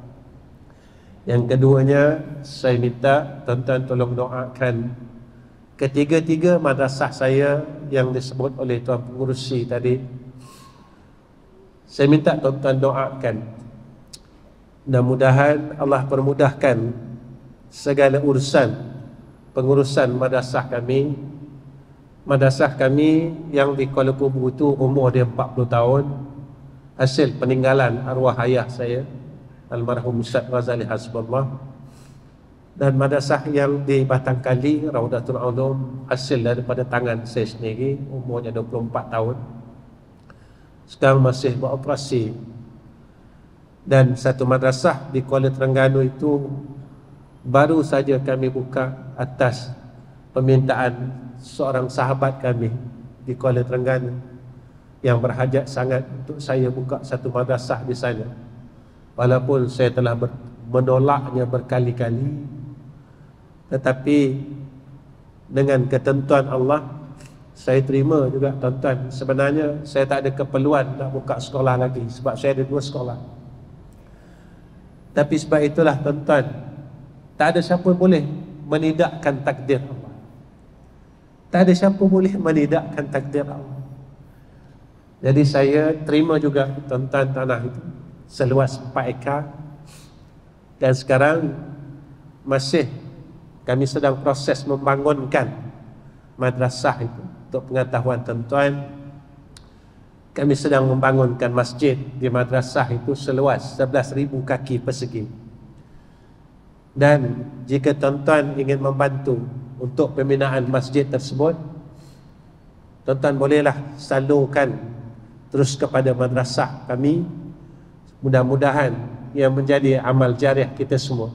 Yang keduanya, saya minta tuan-tuan tolong doakan ketiga-tiga madrasah saya yang disebut oleh Tuan Pengurusi tadi. Saya minta tuan-tuan doakan, mudah-mudahan Allah permudahkan segala urusan pengurusan madrasah kami. Madrasah kami yang di Kuala Kubu itu umur dia 40 tahun, hasil peninggalan arwah ayah saya, almarhum Ustaz Ghazali Hasbullah. Dan madrasah yang di Batang Kali, Raudatul Ulum, hasil daripada tangan saya sendiri, umurnya 24 tahun. Sekarang masih beroperasi. Dan satu madrasah di Kuala Terengganu itu baru saja kami buka atas permintaan seorang sahabat kami di Kuala Terengganu yang berhajat sangat untuk saya buka satu madrasah di sana. Walaupun saya telah menolaknya berkali-kali, tetapi dengan ketentuan Allah saya terima juga tuan-tuan. Sebenarnya saya tak ada keperluan nak buka sekolah lagi sebab saya ada 2 sekolah. Tapi sebab itulah tuan-tuan, tak ada siapa boleh menidakkan takdir Allah. Tak ada siapa boleh menidakkan takdir Allah. Jadi saya terima juga tuan-tuan tanah itu seluas 4 ekar. Dan sekarang masih kami sedang proses membangunkan madrasah itu. Untuk pengetahuan tuan-tuan, kami sedang membangunkan masjid di madrasah itu seluas 11,000 kaki persegi. Dan jika tuan-tuan ingin membantu untuk pembinaan masjid tersebut, tuan-tuan bolehlah salurkan terus kepada madrasah kami. Mudah-mudahan yang menjadi amal jariah kita semua.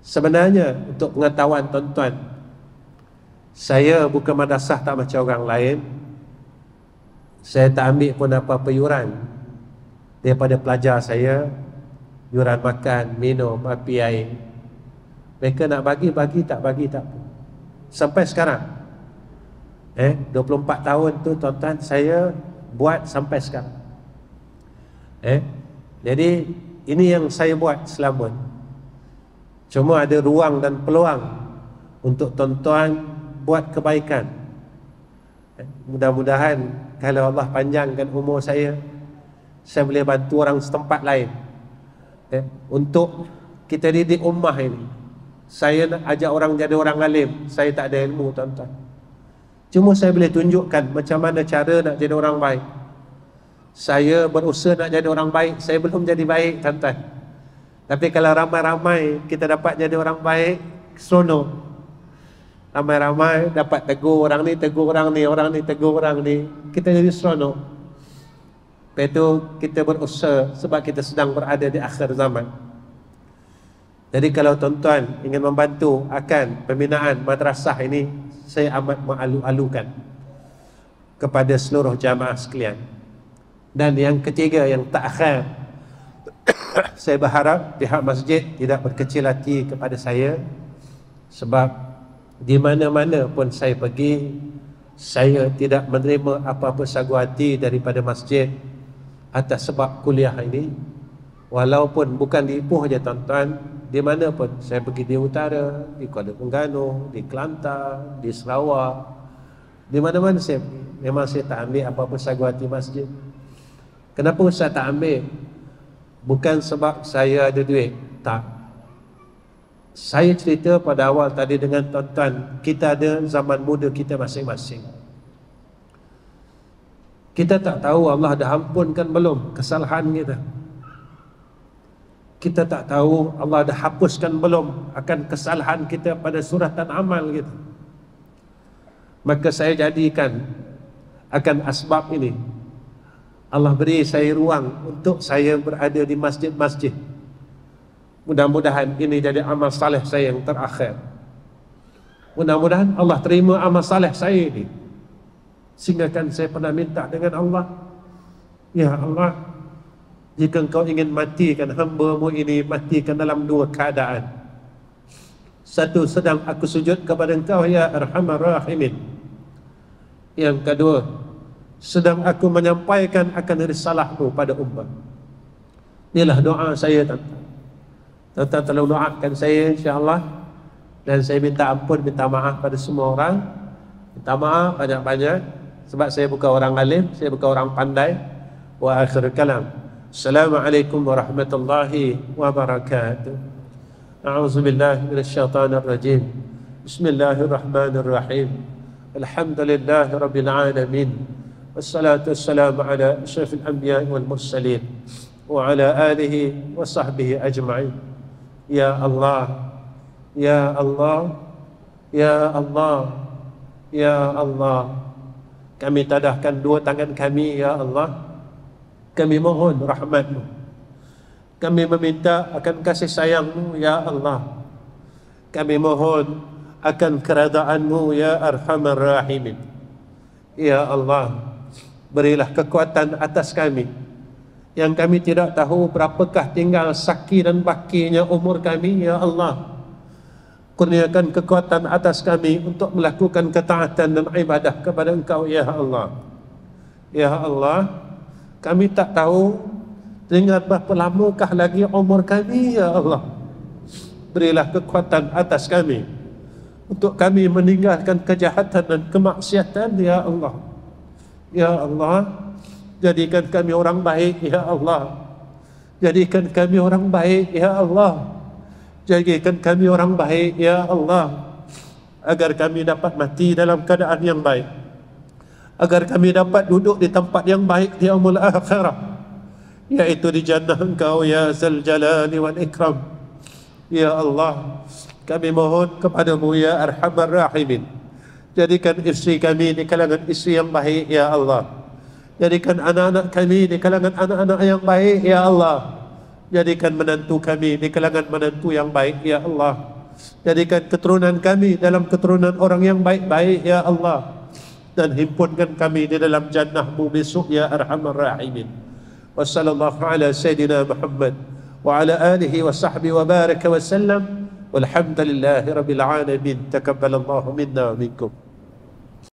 Sebenarnya untuk pengetahuan tuan-tuan, saya buka madrasah tak macam orang lain. Saya tak ambil pun apa-apa yuran daripada pelajar saya, yuran makan, minum, api air. Mereka nak bagi, tak bagi tak apa. Sampai sekarang 24 tahun tu tuan-tuan, saya buat sampai sekarang. Jadi ini yang saya buat selama ni. Cuma ada ruang dan peluang untuk tuan-tuan buat kebaikan. Mudah-mudahan kalau Allah panjangkan umur saya boleh bantu orang setempat lain. Untuk kita didik ummah ini. Saya nak ajak orang jadi orang alim, saya tak ada ilmu, tuan-tuan. Cuma saya boleh tunjukkan macam mana cara nak jadi orang baik. Saya berusaha nak jadi orang baik, saya belum jadi baik, tuan-tuan. Tapi kalau ramai-ramai kita dapat jadi orang baik, seronok. Ramai-ramai dapat tegur orang ni, orang ni tegur orang ni, kita jadi seronok. Lepas itu kita berusaha sebab kita sedang berada di akhir zaman. Jadi kalau tuan-tuan ingin membantu akan pembinaan madrasah ini, saya amat mengalu-alukan kepada seluruh jamaah sekalian. Dan yang ketiga, yang terakhir, saya berharap pihak masjid tidak berkecil hati kepada saya, sebab di mana-mana pun saya pergi, saya tidak menerima apa-apa sagu hati daripada masjid atas sebab kuliah ini. Walaupun bukan di Ipoh saja, tuan-tuan, di mana pun saya pergi, di utara, di Kuala Terengganu, di Kelantan, di Sarawak, di mana-mana saya pergi, memang saya tak ambil apa-apa sagu hati masjid. Kenapa saya tak ambil? Bukan sebab saya ada duit, tak. Saya cerita pada awal tadi dengan tuan-tuan, kita ada zaman muda kita masing-masing. Kita tak tahu Allah dah ampunkan belum kesalahan kita. Kita tak tahu Allah dah hapuskan belum akan kesalahan kita pada suratan amal kita. Maka saya jadikan akan asbab ini, Allah beri saya ruang untuk saya berada di masjid-masjid. Mudah-mudahan ini jadi amal saleh saya yang terakhir. Mudah-mudahan Allah terima amal saleh saya ini, sehingga kan saya pernah minta dengan Allah, ya Allah, jika engkau ingin matikan hamba-Mu ini, matikan dalam dua keadaan. Satu, sedang aku sujud kepada Engkau ya Arhamar Rahimin. Yang kedua, sedang aku menyampaikan akan risalah-Mu pada umat. Inilah doa saya, tuan-tuan. Tuan-tuan tolong doakan saya, insya-Allah. Dan saya minta ampun, minta maaf pada semua orang. Minta maaf banyak-banyak, sebab saya bukan orang alim, saya bukan orang pandai. Wa akhir kalam, Assalamualaikum warahmatullahi wabarakatuh. A'udzubillahi minasyaitanir rajim. Bismillahirrahmanirrahim. Alhamdulillahi rabbil alamin. Wassalatu wassalamu ala asyrafil anbiya'i wal mursalin wa ala alihi wa sahbihi ajma'in. Ya Allah, ya Allah, ya Allah, ya Allah, kami tadahkan dua tangan kami, ya Allah. Kami mohon rahmat-Mu, kami meminta akan kasih sayang-Mu, ya Allah. Kami mohon akan keredaan-Mu, ya Arhamar Rahimin. Ya Allah, berilah kekuatan atas kami, yang kami tidak tahu berapakah tinggal saki dan bakinya umur kami, ya Allah. Kurniakan kekuatan atas kami untuk melakukan ketaatan dan ibadah kepada Engkau, ya Allah. Ya Allah, kami tak tahu dengan berapa lamakah lagi umur kami, ya Allah. Berilah kekuatan atas kami untuk kami meninggalkan kejahatan dan kemaksiatan, ya Allah. Ya Allah, jadikan kami orang baik, ya Allah. Jadikan kami orang baik, ya Allah. Jadikan kami orang baik, ya Allah, agar kami dapat mati dalam keadaan yang baik, agar kami dapat duduk di tempat yang baik di yaumul akhirah, yaitu di jannah Engkau, ya Zal Jalali wal Ikram. Ya Allah, kami mohon kepadamu, ya Arhamar Rahimin, jadikan isteri kami di kalangan isteri yang baik, ya Allah. Jadikan anak-anak kami di kalangan anak-anak yang baik, ya Allah. Jadikan menantu kami di kalangan menantu yang baik, ya Allah. Jadikan keturunan kami dalam keturunan orang yang baik-baik, ya Allah. Dan himpunkan kami di dalam jannah-Mu besok, ya Arhamar Rahimin. Wa sallallahu ala Sayyidina Muhammad wa ala alihi wa sahbihi wa baraka wa sallam. Walhamdulillahi rabbil alamin. Takabbalallahu minna wa minkum.